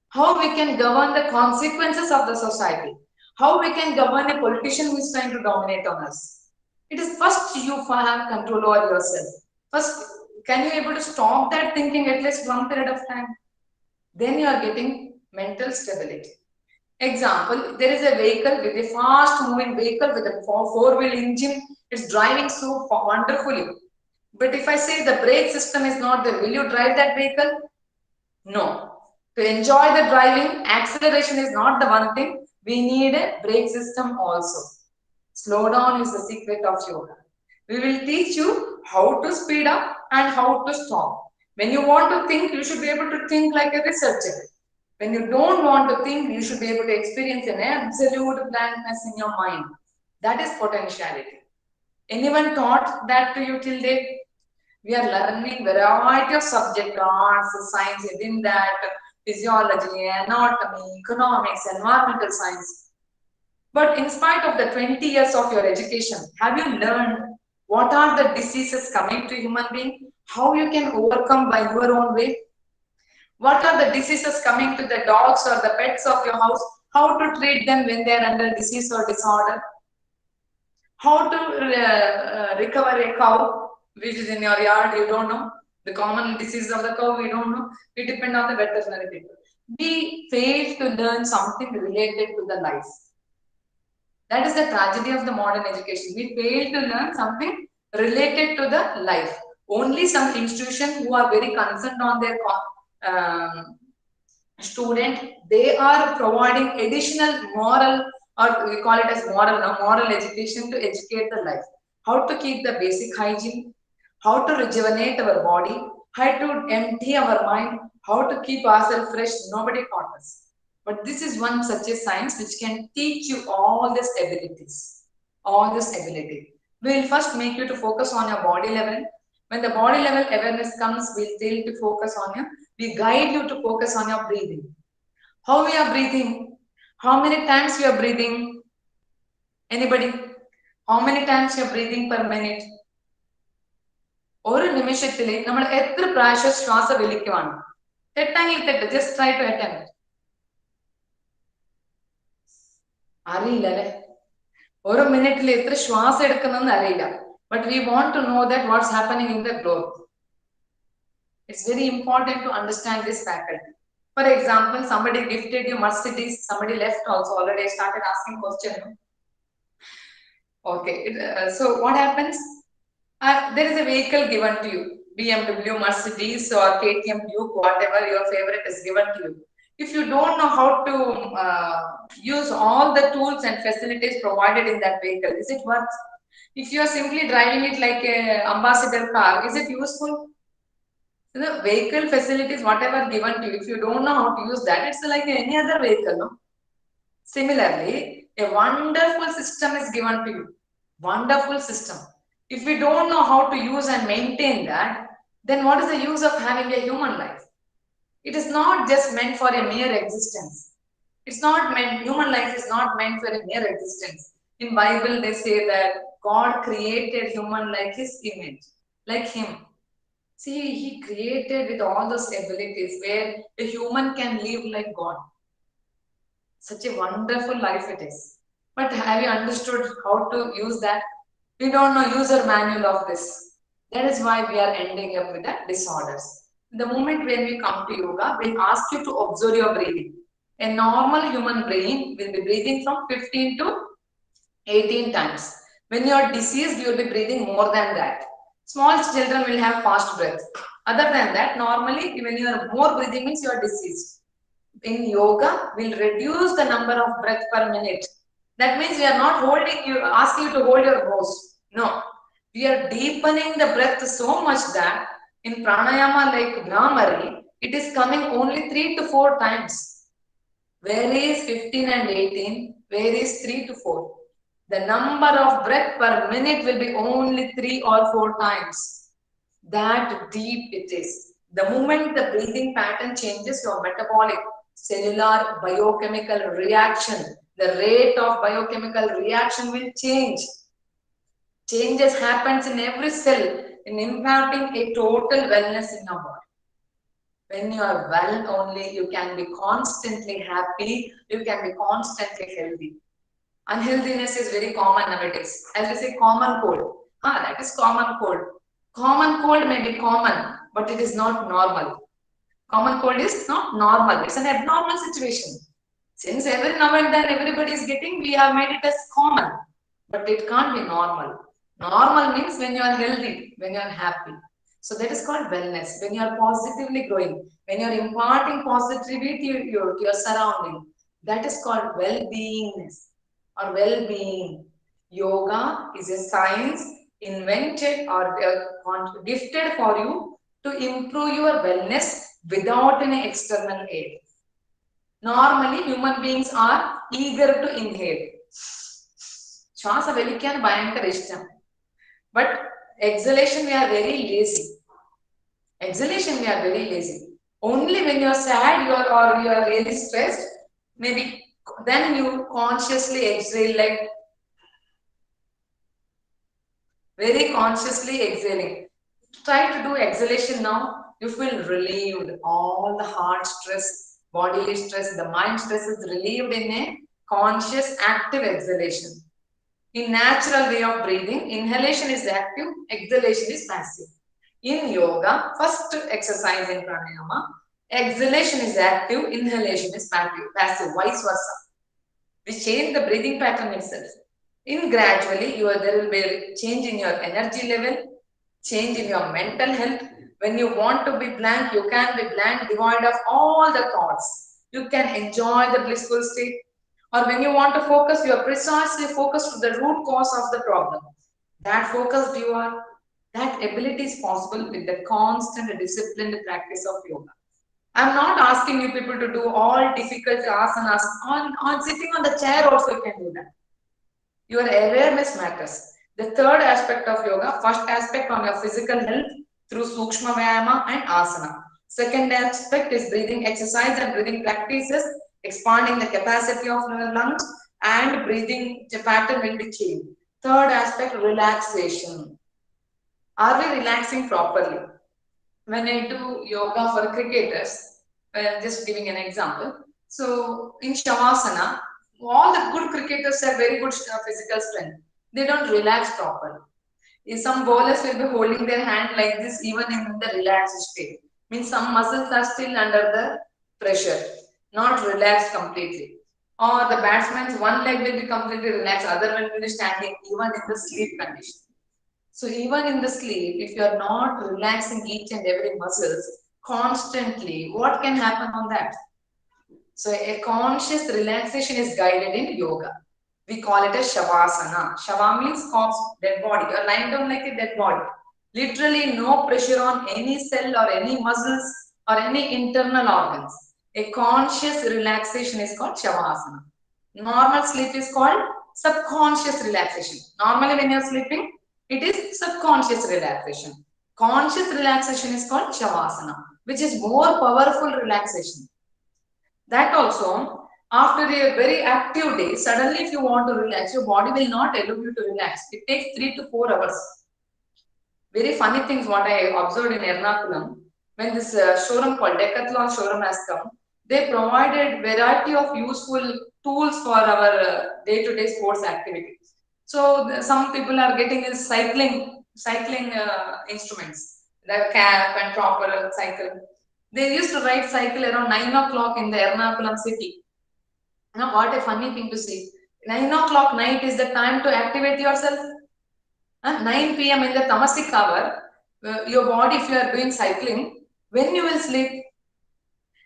How we can govern the consequences of the society? How we can govern a politician who is trying to dominate on us? It is first you have control over yourself. First, can you able to stop that thinking at least one period of time? Then you are getting mental stability. Example, there is a vehicle with a fast moving vehicle with a four-wheel engine. It's driving so wonderfully. But if I say the brake system is not there, will you drive that vehicle? No. To enjoy the driving, acceleration is not the one thing. We need a brake system also. Slow down is the secret of yoga. We will teach you how to speed up and how to stop. When you want to think, you should be able to think like a researcher. When you don't want to think, you should be able to experience an absolute blankness in your mind. That is potentiality. Anyone taught that to you till date? We are learning variety of subject, arts, science, within that, physiology, anatomy, economics, environmental science. But in spite of the 20 years of your education, have you learned what are the diseases coming to human being? How you can overcome by your own way? What are the diseases coming to the dogs or the pets of your house? How to treat them when they are under disease or disorder? How to recover a cow which is in your yard, you don't know. The common disease of the cow, we don't know. We depend on the veterinary people. We fail to learn something related to the life. That is the tragedy of the modern education. We fail to learn something related to the life. Only some institutions who are very concerned on their student, they are providing additional moral, or we call it as moral education to educate the life. How to keep the basic hygiene, how to rejuvenate our body, how to empty our mind, how to keep ourselves fresh. Nobody taught us. But this is one such a science which can teach you all these abilities, all this ability. We will first make you to focus on your body level. When the body level awareness comes, we'll tell you to focus on your, we guide you to focus on your breathing. How we are breathing? How many times you are breathing? Anybody? How many times you are breathing per minute? ഒരു നിമിഷത്തിൽ നമ്മൾ എത്ര പ്രാവശ്യം ശ്വാസം വലിക്കുവാണ്? തെറ്റാങ്കിൽ തെറ്റ്. Just try to attempt. അറിയില്ല അല്ലെ? ഓരോ മിനിറ്റിൽ എത്ര ശ്വാസം എടുക്കുന്നെന്ന് അറിയില്ല. But we want to know that what's happening in the growth. It's very important to understand this faculty. For example, somebody gifted you Mercedes, somebody left also. Already I started asking question. Okay, so what happens? There is a vehicle given to you, BMW, Mercedes or KTM, Duke, whatever your favorite is given to you. If you don't know how to use all the tools and facilities provided in that vehicle, is it worth? If you are simply driving it like an ambassador car, is it useful? The vehicle facilities, whatever given to you, if you don't know how to use that, it's like any other vehicle, no? Similarly, a wonderful system is given to you. Wonderful system. If we don't know how to use and maintain that, then what is the use of having a human life? It is not just meant for a mere existence. It's not meant, human life is not meant for a mere existence. In Bible, they say that God created human like his image, like him. See, he created with all those abilities where a human can live like God. Such a wonderful life it is. But have you understood how to use that? We don't know user manual of this. That is why we are ending up with the disorders. The moment when we come to yoga, we ask you to observe your breathing. A normal human brain will be breathing from 15 to 18 times. When you are diseased, you will be breathing more than that. Small children will have fast breath. Other than that, normally when you are more breathing means you are diseased. In yoga, we'll reduce the number of breath per minute. That means we are not holding you, asking you to hold your nose. No, we are deepening the breath so much that in pranayama like Brahmari, it is coming only 3 to 4 times. Where is 15 and 18? Where is 3 to 4? The number of breath per minute will be only 3 or 4 times. That deep it is. The moment the breathing pattern changes, your metabolic, cellular, biochemical reaction, the rate of biochemical reaction will change. Changes happens in every cell in imparting a total wellness in our body. When you are well only, you can be constantly happy, you can be constantly healthy. Unhealthiness is very common nowadays. As we say, common cold. That is common cold. Common cold may be common, but it is not normal. Common cold is not normal. It's an abnormal situation. Since every now and then everybody is getting, we have made it as common, but it can't be normal. Normal means when you are healthy, when you are happy. So that is called wellness. When you are positively growing, when you are imparting positivity to your surrounding, that is called well-beingness or well-being. Yoga is a science invented or gifted for you to improve your wellness without any external aid. Normally, human beings are eager to inhale. ശ്വാസ വലിക്കാൻ ഭയങ്കര ഇഷ്ടം. But exhalation, we are very lazy. Exhalation, we are very lazy. Only when you are sad or you are really stressed, maybe then you consciously exhale, like very consciously exhaling. Try to do exhalation now. You feel relieved. All the heart stress, bodily stress, the mind stress is relieved in a conscious, active exhalation. In natural way of breathing, inhalation is active, exhalation is passive. In yoga, first exercise in pranayama, exhalation is active, inhalation is passive, vice versa. We change the breathing pattern itself. In gradually, there will be a change in your energy level, change in your mental health. When you want to be blank, you can be blank, devoid of all the thoughts. You can enjoy the blissful state. Or when you want to focus, you are precisely focused to the root cause of the problem. That focused you are, that ability is possible with the constant disciplined practice of yoga. I'm not asking you people to do all difficult asanas. On sitting on the chair also you can do that. Your awareness matters. The third aspect of yoga, first aspect on your physical health through Sukshma Vyayama and Asana. Second aspect is breathing exercise and breathing practices, expanding the capacity of the lungs and breathing pattern will be changed. Third aspect, relaxation. Are we relaxing properly? When I do yoga for cricketers, just giving an example. So in Shavasana, all the good cricketers have very good physical strength. They don't relax properly. Some bowlers will be holding their hand like this even in the relaxed state. Means some muscles are still under the pressure, not relaxed completely. Or the batsman's one leg will be completely relaxed, other one will be standing even in the sleep condition. So even in the sleep, if you are not relaxing each and every muscles constantly, what can happen on that? So a conscious relaxation is guided in yoga. We call it as Shavasana. Shava means corpse, dead body. You are lying down like a dead body. Literally no pressure on any cell or any muscles or any internal organs. A conscious relaxation is called Shavasana. Normal sleep is called subconscious relaxation. Normally when you are sleeping, it is subconscious relaxation. Conscious relaxation is called Shavasana, which is more powerful relaxation. That also, after a very active day, suddenly if you want to relax, your body will not allow you to relax. It takes 3 to 4 hours. Very funny things what I observed in Ernakulam, when this showroom called Decathlon showroom has come, they provided variety of useful tools for our day-to-day sports activities. So some people are getting is cycling instruments, the cap and proper cycle. They used to ride cycle around 9 o'clock in the Ernakulam city. Now what a funny thing to see. 9 o'clock night is the time to activate yourself. 9 p.m. in the tamasic hour, your body, if you are doing cycling, when you will sleep?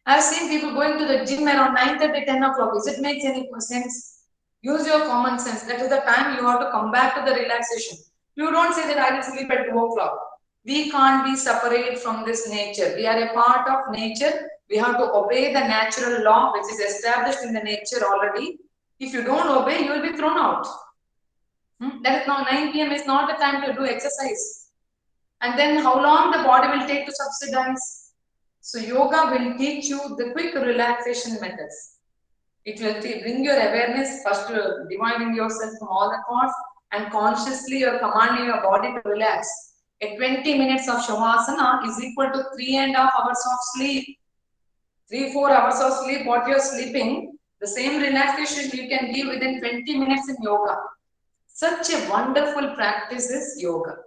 I've seen people going to the gym around 9:30, 10 o'clock. Does it make any sense? Use your common sense. That is the time you have to come back to the relaxation. You don't say that I will sleep at 2 o'clock. We can't be separate from this nature. We are a part of nature. We have to obey the natural law which is established in the nature already. If you don't obey, you will be thrown out. That is now 9 p.m. is not the time to do exercise. And then how long the body will take to subsidize? So yoga will teach you the quick relaxation methods. It will bring your awareness first to dividing yourself from all the thoughts, and consciously you're commanding your body to relax. A 20 minutes of Shavasana is equal to 3.5 hours of sleep. 3-4 hours of sleep, what you're sleeping, the same relaxation you can give within 20 minutes in yoga. Such a wonderful practice is yoga.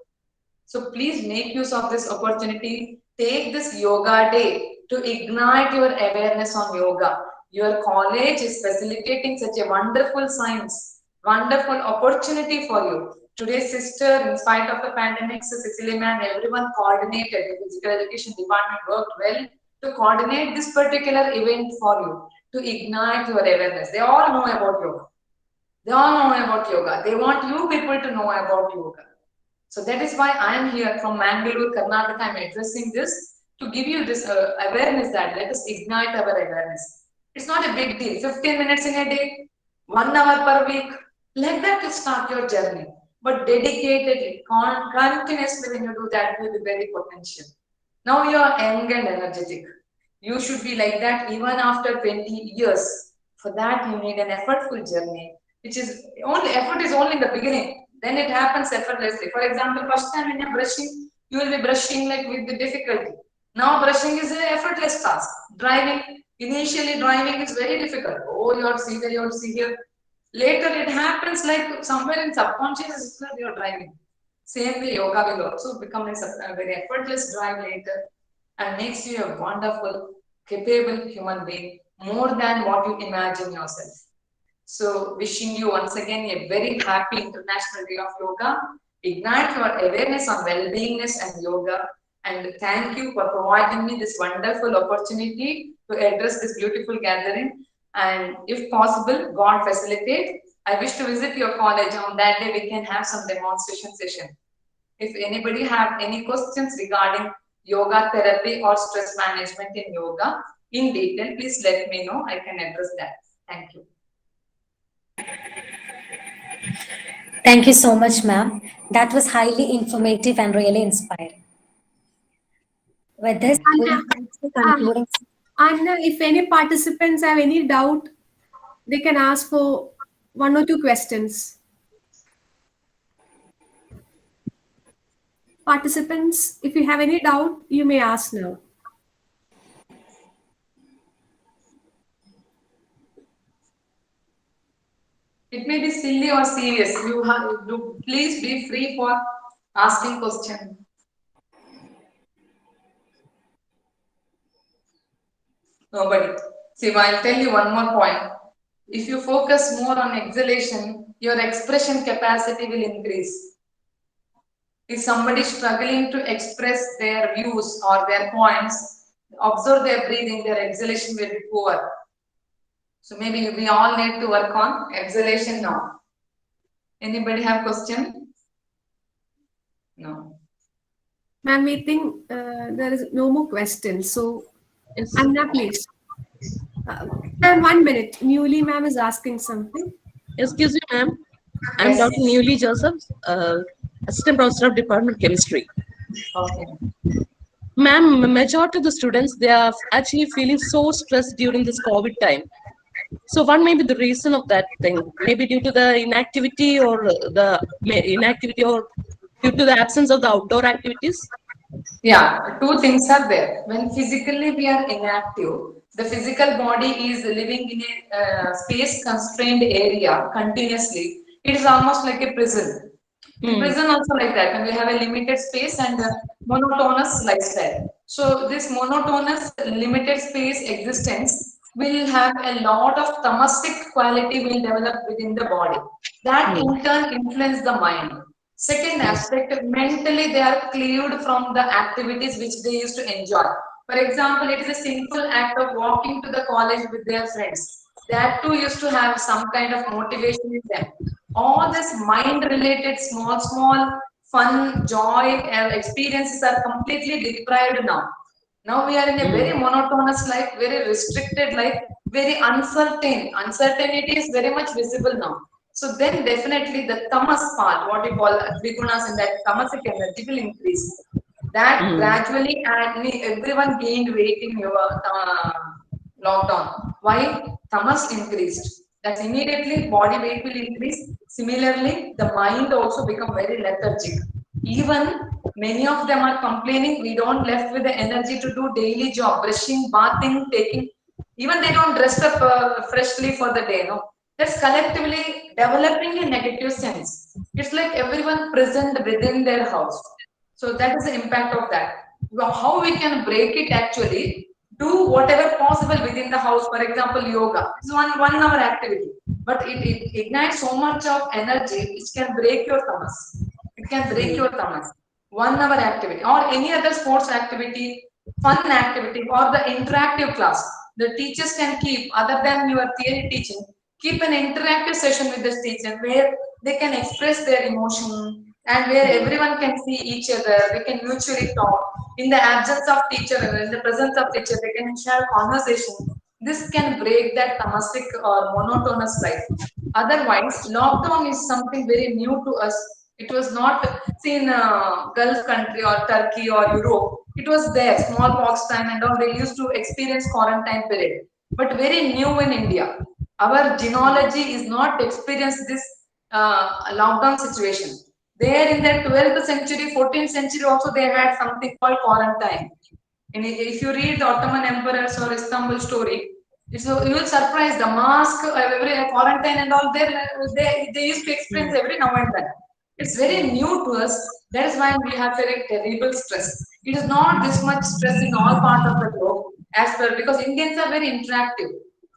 So please make use of this opportunity. Take this yoga day to ignite your awareness on yoga. Your college is facilitating such a wonderful science, wonderful opportunity for you. Today's sister, in spite of the pandemic, Cecily ma'am, everyone coordinated. The physical education department worked well to coordinate this particular event for you, to ignite your awareness. They all know about yoga. They all know about yoga. They want you people to know about yoga. So that is why I am here from Mangalore, Karnataka. I am addressing this to give you this awareness that let us ignite our awareness. It's not a big deal. 15 minutes in a day, 1 hour per week. Like that to start your journey. But dedicatedly, continuously when you do that, you will be very potential. Now you are young and energetic. You should be like that even after 20 years. For that, you need an effortful journey, which is only effort is only in the beginning. Then it happens effortlessly. For example, first time when you're brushing, you will be brushing like with the difficulty. Now brushing is an effortless task. Driving, initially driving is very difficult. Oh, you have to see there, you have to see here. Later it happens like somewhere in subconscious you're driving. Same way yoga will also become a very effortless drive later and makes you a wonderful, capable human being, more than what you imagine yourself. So wishing you once again a very happy International Day of Yoga. Ignite your awareness on well-beingness and yoga. And thank you for providing me this wonderful opportunity to address this beautiful gathering. And if possible, God facilitate, I wish to visit your college. On that day, we can have some demonstration session. If anybody have any questions regarding yoga therapy or stress management in yoga in detail, please let me know. I can address that. Thank you. Thank you so much, ma'am. That was highly informative and really inspiring. With this, we Anna, will come to the concluding. Anna, if any participants have any doubt, they can ask for 1 or 2 questions. Participants, if you have any doubt, you may ask now. It may be silly or serious. Please be free for asking questions. Nobody. See, I'll tell you one more point. If you focus more on exhalation, your expression capacity will increase. If somebody is struggling to express their views or their points, observe their breathing, their exhalation will be poor. So maybe we all need to work on exhalation now. Anybody have question? No. Ma'am, we think there is no more questions. So, Yes. Anna, please. Ma'am, 1 minute. Newly, ma'am is asking something. Excuse me, ma'am. I'm Yes. Dr. Newly Joseph, Assistant Professor of Department of Chemistry. Okay. Ma'am, majority of the students, they are actually feeling so stressed during this COVID time. So what may be the reason of that thing? Maybe due to the inactivity or due to the absence of the outdoor activities? Yeah, two things are there. When physically we are inactive, the physical body is living in a space constrained area continuously. It is almost like a prison. In prison also like that, when we have a limited space and a monotonous lifestyle. So this monotonous limited space existence will have a lot of tamasic quality will develop within the body. That in turn influence the mind. Second aspect, mentally they are cleaved from the activities which they used to enjoy. For example, it is a simple act of walking to the college with their friends. That too used to have some kind of motivation in them. All this mind-related small fun, joy, experiences are completely deprived now. Now we are in a very monotonous life, very restricted life, very uncertain. Uncertainty is very much visible now. So then definitely the tamas part, what we call trigunas and that tamasic energy will increase. That gradually and everyone gained weight in your lockdown. Why? Tamas increased. That immediately body weight will increase. Similarly, the mind also become very lethargic. Even many of them are complaining we don't left with the energy to do daily job, brushing, bathing, taking. Even they don't dress up freshly for the day. No, that's collectively developing a negative sense. It's like everyone present within their house. So that is the impact of that. How we can break it actually? Do whatever possible within the house. For example, yoga. It's one hour activity, but it ignites so much of energy which can break your tamas. It can break your tamas. 1 hour activity or any other sports activity, fun activity, or the interactive class. The teachers can keep, other than your theory teaching, keep an interactive session with the teacher where they can express their emotion and where everyone can see each other. They can mutually talk. In the absence of teacher and in the presence of teacher, they can share conversation. This can break that tamasic or monotonous life. Otherwise, lockdown is something very new to us. It was not seen Gulf country or Turkey or Europe. It was there, smallpox time and all. They used to experience quarantine period, but very new in India. Our genealogy is not experienced this lockdown situation. There in the 12th century, 14th century also they had something called quarantine. And if you read the Ottoman emperors or Istanbul story, so you will surprise the mask, every quarantine and all. They used to experience every now and then. It's very new to us. That is why we have very terrible stress. It is not this much stress in all parts of the globe as per because Indians are very interactive,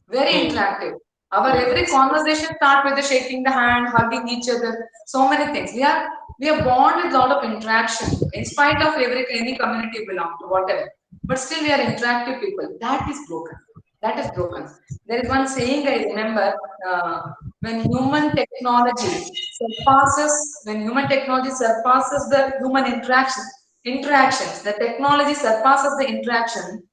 very interactive. Our every conversation start with the shaking the hand, hugging each other, so many things. We are born with a lot of interaction in spite of any community belong to whatever. But still we are interactive people. That is broken. That is broken. There is one saying I remember when human technology surpasses the human interactions, the technology surpasses the interaction,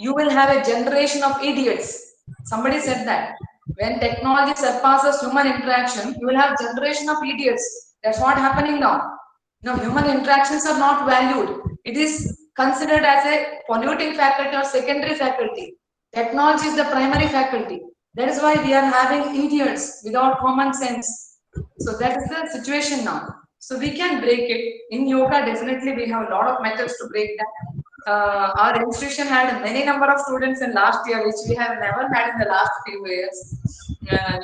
you will have a generation of idiots. Somebody said that. When technology surpasses human interaction, you will have generation of idiots. That's what happening now. Now, human interactions are not valued. It is considered as a polluting faculty or secondary faculty. Technology is the primary faculty. That is why we are having idiots without common sense. So that is the situation now. So we can break it. In yoga, definitely we have a lot of methods to break that. Our institution had many number of students in last year, which we have never had in the last few years.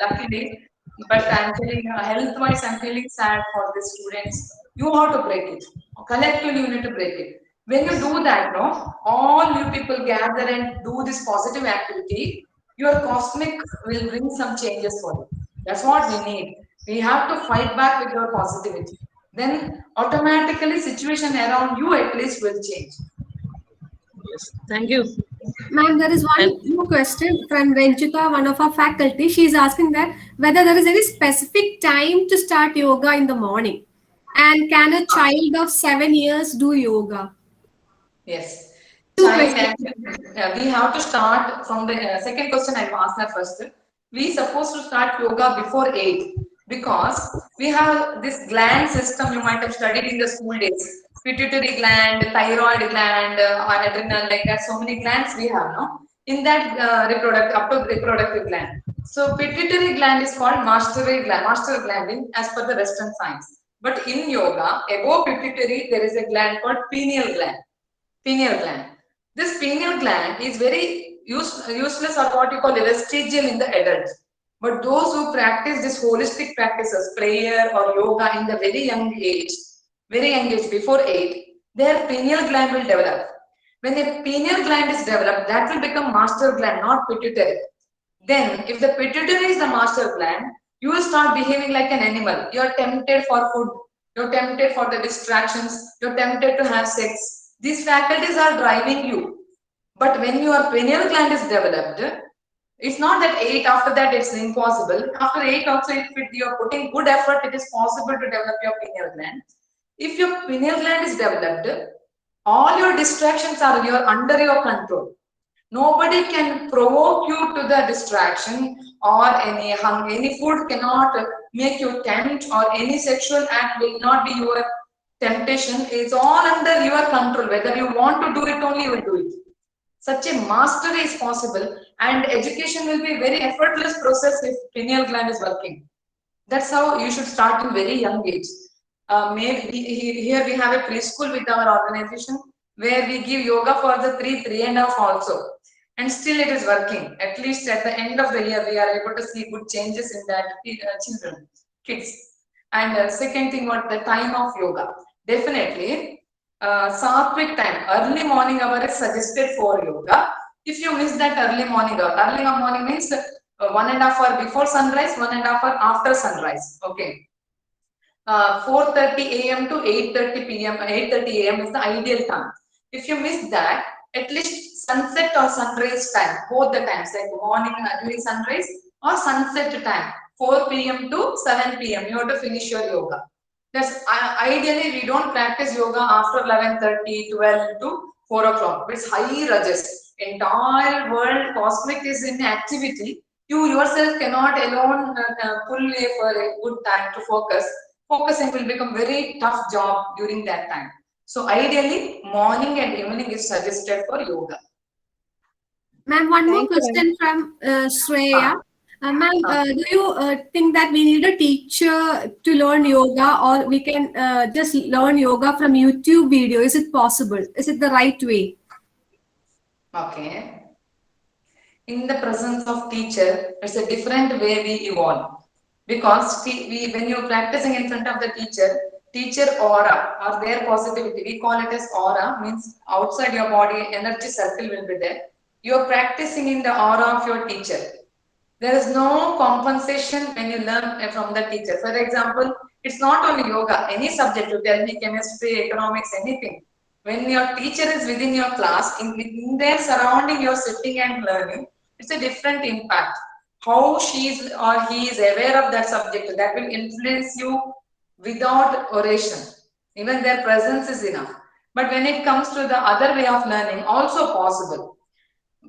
Luckily, but I'm feeling health-wise, I'm feeling sad for the students. You have to break it. Collectively, you need to break it. When you do that, no, all you people gather and do this positive activity, your cosmic will bring some changes for you. That's what we need. We have to fight back with your positivity. Then automatically situation around you at least will change. Yes, thank you. Ma'am, there is one more question from Renchita, one of our faculty. She is asking that whether there is any specific time to start yoga in the morning. And can a child of 7 years do yoga? Yes. Two Child, questions. we have to start from the second question I asked that first. We supposed to start yoga before 8 because we have this gland system you might have studied in the school days. Pituitary gland, thyroid gland, adrenal, like that. So many glands we have, no? In that reproductive gland. So pituitary gland is called master gland as per the Western science. But in yoga, above pituitary, there is a gland called pineal gland. Pineal gland. This pineal gland is very useless or what you call vestigial in the adult. But those who practice this holistic practices, prayer or yoga in the very young age, before 8, their pineal gland will develop. When the pineal gland is developed, that will become master gland, not pituitary. Then, if the pituitary is the master gland, you will start behaving like an animal. You are tempted for food. You're tempted for the distractions. You're tempted to have sex. These faculties are driving you. But when your pineal gland is developed, it's not that 8 after that it's impossible. After 8 also, if you're putting good effort, it is possible to develop your pineal gland. If your pineal gland is developed, All your distractions are under your control. Nobody can provoke you to the distraction, or any food cannot make you tempt, or any sexual act will not be your temptation. It's all under your control. Whether you want to do it only, you will do it. Such a mastery is possible, and education will be a very effortless process if pineal gland is working. That's how you should start in very young age. Here we have a preschool with our organization where we give yoga for the 3.5 also, and still it is working. At least at the end of the year, we are able to see good changes in that children, kids. And second thing, what the time of yoga? Definitely, sattvic time, early morning hour is suggested for yoga. If you miss that early morning means 1.5 hour before sunrise, 1.5 hour after sunrise. Okay. 4:30 a.m. to 8:30 p.m. 8:30 a.m. is the ideal time. If you miss that, at least sunset or sunrise time, both the times, like morning during sunrise or sunset time, 4 p.m. to 7 p.m. you have to finish your yoga. That's ideally we don't practice yoga after 11:30, 12 to 4 o'clock. It's high rajas. Entire world cosmic is in activity. You yourself cannot alone pull for a good time to focus. Focusing will become very tough job during that time. So ideally, morning and evening is suggested for yoga. Ma'am, one more Thank you, ma'am. question from Shreya. Ma'am, do you think that we need a teacher to learn yoga, or we can just learn yoga from YouTube video? Is it possible? Is it the right way? Okay. In the presence of teacher, it's a different way we evolve. Because when you're practicing in front of the teacher aura or their positivity, we call it as aura, means outside your body, energy circle will be there. You're practicing in the aura of your teacher. There is no compensation when you learn from the teacher. For example, it's not only yoga, any subject, you tell me chemistry, economics, anything. When your teacher is within your class, in their surrounding, you're sitting and learning, it's a different impact. How she is or he is aware of that subject, that will influence you without oration. Even their presence is enough. But when it comes to the other way of learning, also possible.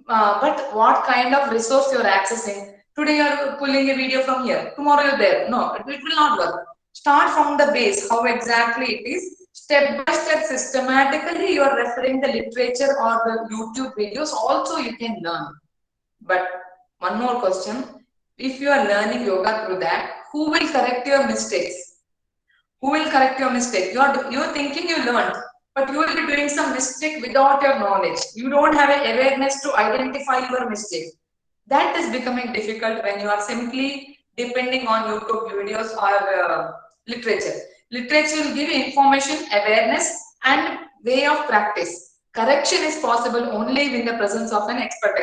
But what kind of resource you're accessing? Today you're pulling a video from here, tomorrow you're there. No, it will not work. Start from the base, how exactly it is. Step by step, systematically, you're referring the literature or the YouTube videos, also you can learn. But one more question. If you are learning yoga through that, who will correct your mistakes? Who will correct your mistake? You're thinking you learned, but you will be doing some mistake without your knowledge. You don't have an awareness to identify your mistake. That is becoming difficult when you are simply depending on YouTube videos or literature. Literature will give you information, awareness, and way of practice. Correction is possible only in the presence of an expert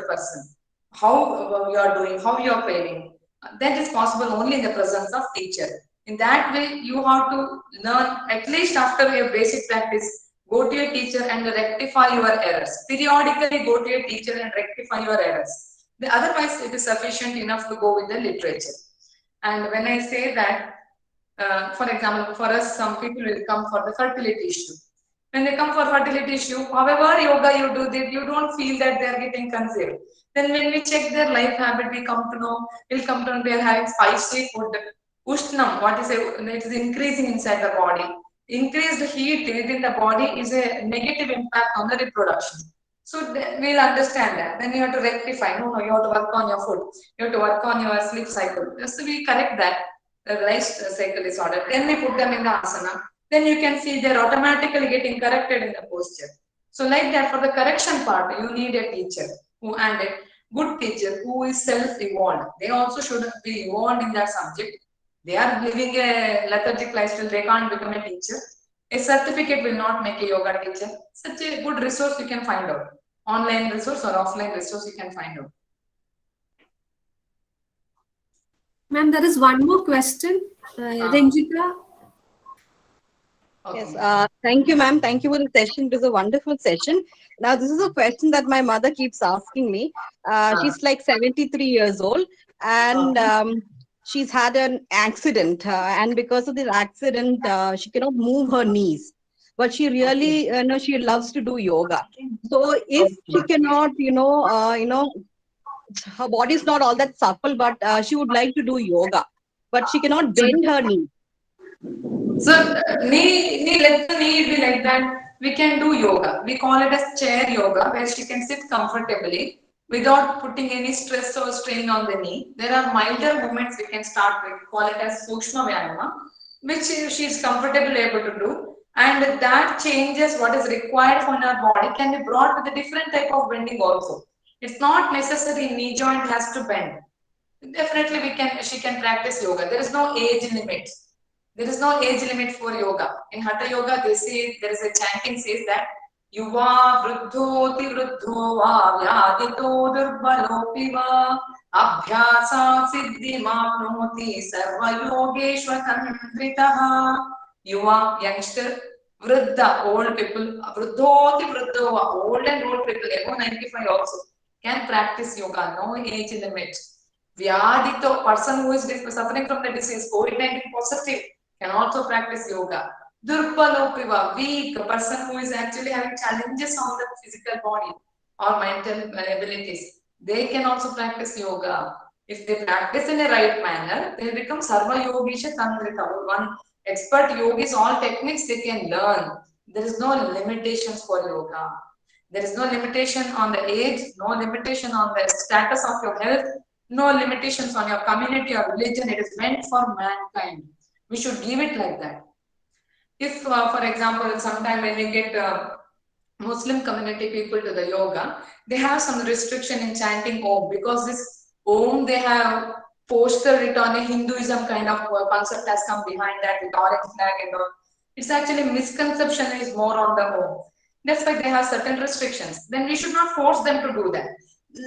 person. How you are doing, how you are failing, that is possible only in the presence of teacher. In that way, you have to learn at least after your basic practice. Go to your teacher and rectify your errors. Periodically go to your teacher and rectify your errors. Otherwise, it is sufficient enough to go with the literature. And when I say that, for example, for us, some people will come for the fertility issue. When they come for fertility issue, however yoga you do, you don't feel that they are getting conceived. Then when we check their life habit, we'll come to know they are having spicy food. Ushnam, it is increasing inside the body. Increased heat within the body is a negative impact on the reproduction. So we'll understand that. Then you have to rectify. No, you have to work on your food. You have to work on your sleep cycle. So we correct that. The life cycle is ordered. Then we put them in the asana. Then you can see they're automatically getting corrected in the posture. So like that, for the correction part, you need a teacher and a good teacher who is self-evolved. They also should be evolved in that subject. They are living a lethargic lifestyle, they can't become a teacher. A certificate will not make a yoga teacher. Such a good resource you can find out. Online resource or offline resource you can find out. Ma'am, there is one more question. Ranjita. Okay. Yes, thank you, ma'am. Thank you for the session. It was a wonderful session. Now, this is a question that my mother keeps asking me. She's like 73 years old, and she's had an accident. And because of this accident, she cannot move her knees. but she really, she loves to do yoga. So if she cannot, her body is not all that supple, but she would like to do yoga, but she cannot bend her knee. So let the knee be like that. We can do yoga. We call it as chair yoga, where she can sit comfortably without putting any stress or strain on the knee. There are milder movements we can start with. We call it as Sukshma Vyayama, which she is comfortably able to do. And that changes what is required from her body can be brought with a different type of bending also. It's not necessary knee joint has to bend. Definitely she can practice yoga. There is no age limit. There is no age limit for yoga. In Hatha Yoga, they say there is a chanting says that Yuva Vruddhoti Vruddho Va Vyadito Durbalopi Va Abhyasa Siddhi Mapnoti Sarva Yogeshwa Tandritaha. Yuva, youngster, Vruddha, old people, Vruddhoti Vruddho Va, old and old people, above 95 also, can practice yoga, no age limit. Vyadito, person who is suffering from the disease, COVID-19 positive, can also practice yoga. Durbalopiva, weak, a person who is actually having challenges on the physical body or mental abilities, they can also practice yoga. If they practice in a right manner, they become Sarva Yogisha Tandrita. One expert yogis, all techniques they can learn. There is no limitations for yoga. There is no limitation on the age, no limitation on the status of your health, no limitations on your community or religion. It is meant for mankind. We should give it like that. If, for example, sometime when we get Muslim community people to the yoga, they have some restriction in chanting Om, because this Om they have posted it on a Hinduism kind of concept has come behind that with orange flag and all. It's actually misconception is more on the Om. That's why they have certain restrictions. Then we should not force them to do that.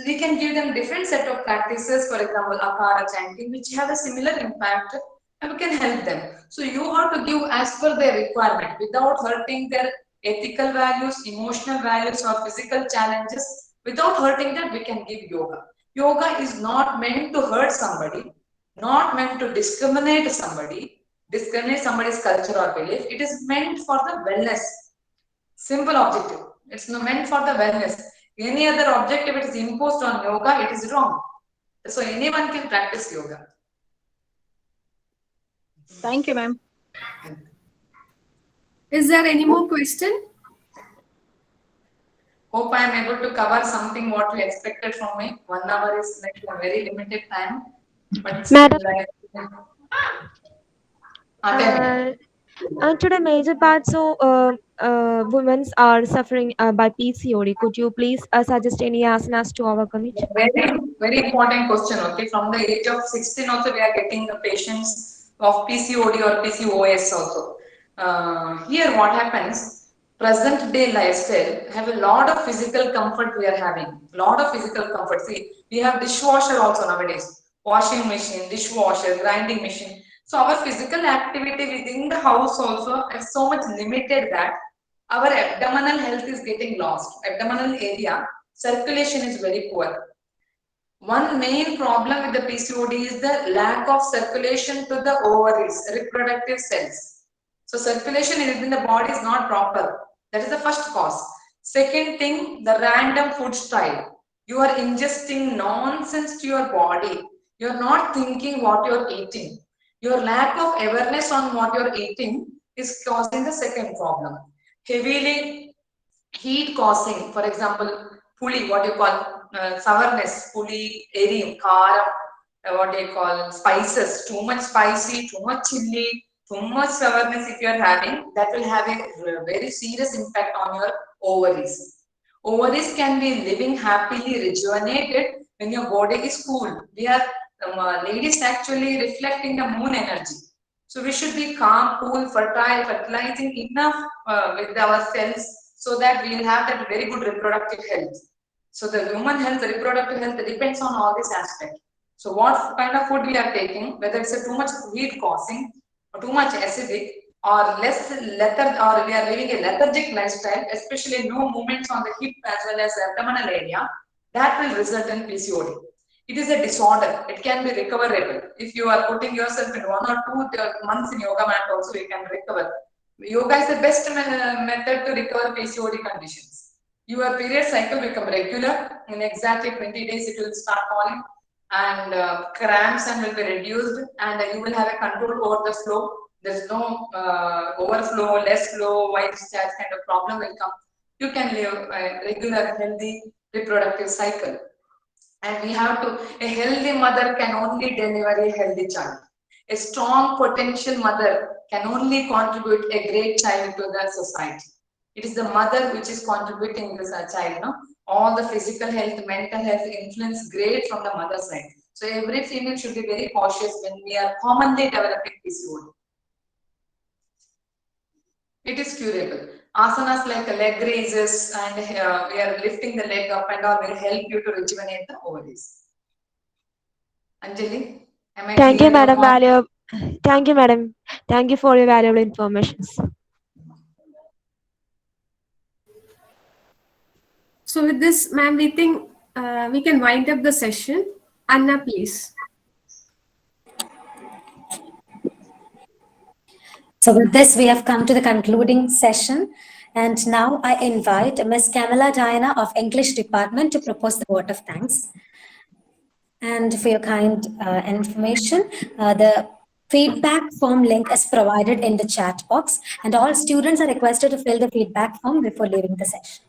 We can give them different set of practices, for example, Akara chanting, which have a similar impact, and we can help them. So you have to give as per their requirement without hurting their ethical values, emotional values, or physical challenges. Without hurting them, we can give yoga. Yoga is not meant to hurt somebody, not meant to discriminate somebody's culture or belief. It is meant for the wellness. Simple objective. It's not meant for the wellness. Any other objective it is imposed on yoga, it is wrong. So anyone can practice yoga. Thank you, ma'am. Is there any more question? Hope I am able to cover something what you expected from me. 1 hour is like a very limited time. But Madam, today major parts of women are suffering by PCOD. Could you please suggest any asanas to overcome it? Very important question. Okay, from the age of 16 also we are getting the patients of PCOD or PCOS also. Here what happens? Present day lifestyle have a lot of physical comfort we are having. Lot of physical comfort. See, we have dishwasher also nowadays. Washing machine, dishwasher, grinding machine. So our physical activity within the house also is so much limited that our abdominal health is getting lost. Abdominal area, circulation is very poor. One main problem with the PCOD is the lack of circulation to the ovaries, reproductive cells. So circulation within the body is not proper. That is the first cause. Second thing, the random food style. You are ingesting nonsense to your body. You are not thinking what you are eating. Your lack of awareness on what you are eating is causing the second problem. Heavily heat causing, for example, puli, what you call sourness, puli, erim, karam, what you call spices, too much spicy, too much chili, too much sourness if you are having, that will have a very serious impact on your ovaries. Ovaries can be living happily rejuvenated when your body is cool. We are ladies actually reflecting the moon energy. So we should be calm, cool, fertile, fertilizing enough with our cells so that we will have that very good reproductive health. So the human health, the reproductive health depends on all these aspects. So what kind of food we are taking, whether it's a too much heat causing or too much acidic or less lethargic, or we are living a lethargic lifestyle, especially no movements on the hip as well as the abdominal area, that will result in PCOD. It is a disorder. It can be recoverable. If you are putting yourself in 1 or 2 months in yoga mat also, you can recover. Yoga is the best method to recover PCOD conditions. Your period cycle will become regular. In exactly 20 days, it will start falling, and cramps and will be reduced, and you will have a control over the flow. There's no overflow, less flow, white discharge kind of problem will come. You can live a regular, healthy reproductive cycle. And we have to, a healthy mother can only deliver a healthy child. A strong potential mother can only contribute a great child to the society. It is the mother which is contributing this child, no? All the physical health, mental health influence great from the mother side. So every female should be very cautious when we are commonly developing PCOD. It is curable. Asanas like leg raises and we are lifting the leg up and all will help you to rejuvenate the ovaries. Anjali, am I Thank you, clear your Madam. point? Thank you, Madam. Thank you for your valuable information. So with this, ma'am, we think we can wind up the session. Anna, please. So with this, we have come to the concluding session. And now I invite Ms. Camilla Diana of English Department to propose the vote of thanks. And for your kind information, the feedback form link is provided in the chat box, and all students are requested to fill the feedback form before leaving the session.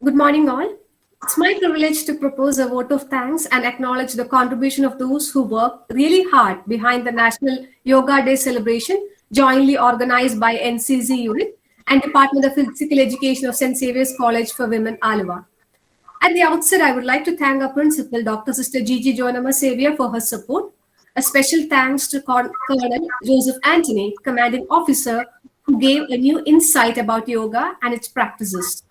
Good morning, all. It's my privilege to propose a vote of thanks and acknowledge the contribution of those who work really hard behind the National Yoga Day celebration, jointly organized by NCZ Unit and Department of Physical Education of St. Xavier's College for Women, Alva. At the outset, I would like to thank our principal, Dr. Sister Gigi Joanama Xavier, for her support. A special thanks to Colonel Joseph Anthony, commanding officer, who gave a new insight about yoga and its practices.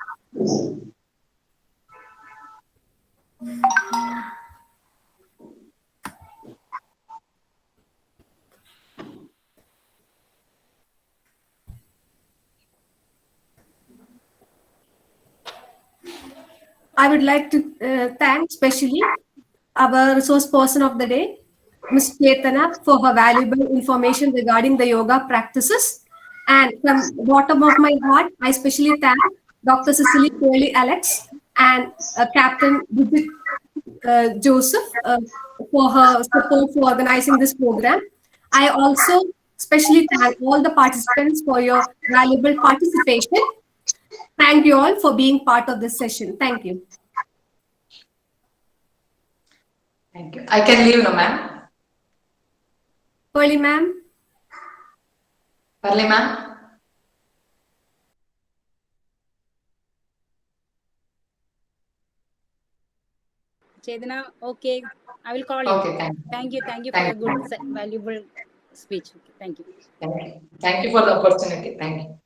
I would like to thank specially our resource person of the day, Ms. Chetana, for her valuable information regarding the yoga practices. And from the bottom of my heart, I especially thank Dr. Cecily Coley Alex and Captain Bridget Joseph for her support for organizing this program. I also especially thank all the participants for your valuable participation. Thank you all for being part of this session. Thank you. Thank you. I can leave now, ma'am. Pearly, ma'am. Pearly, ma'am. Chedana, okay. I will call you. Okay, thank you. Thank you for your Thank good, you. valuable speech. Okay, thank you. Thank you. Thank you for the opportunity. Thank you.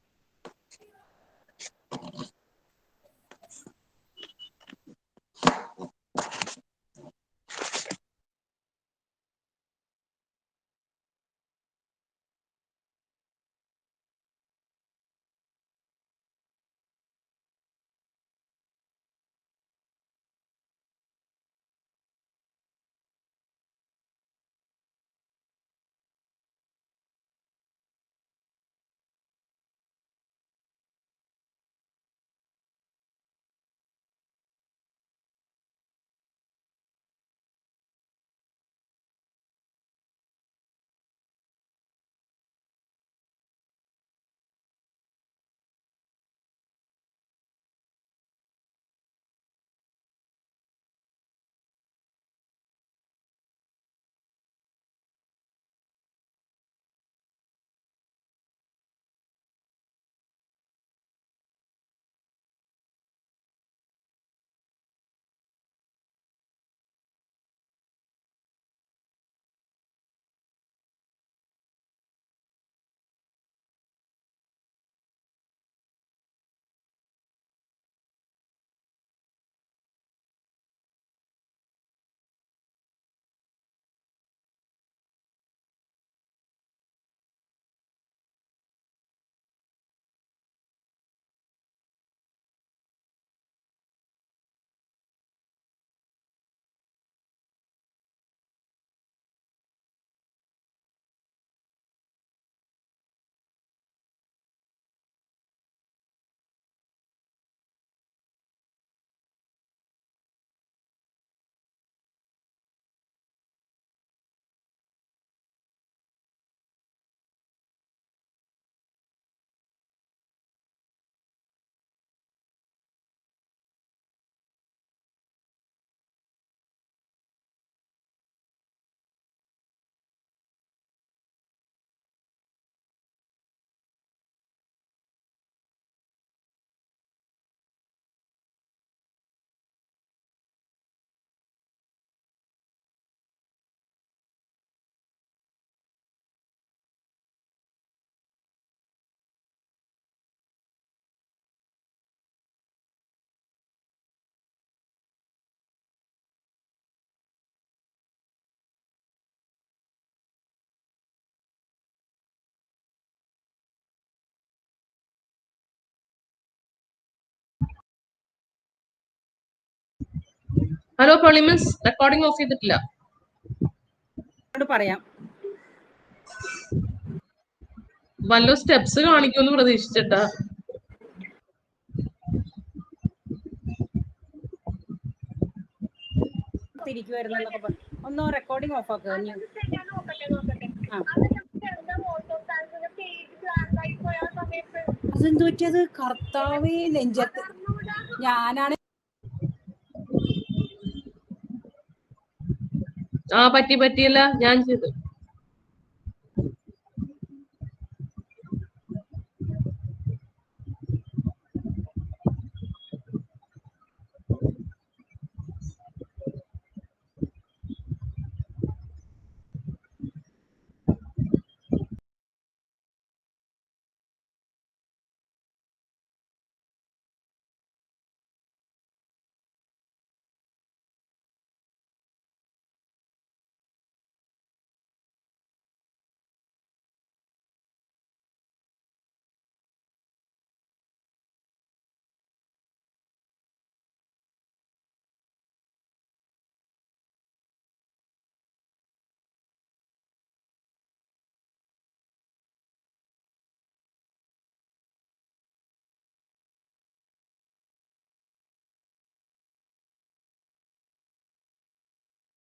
Hello പൊളിമൻസ്, recording off ചെയ്തിട്ടില്ല. പറയാം. വല്ല steps കാണിക്കുമെന്ന് പ്രതീക്ഷിച്ചിട്ടാ. ഒന്നോ recording of ആക്കുക. അതെന്ത് പറ്റിയത്? കർത്താവേ നെഞ്ചത്ത് ഞാനാണ്. പറ്റിയല്ല, ഞാൻ ചെയ്തു.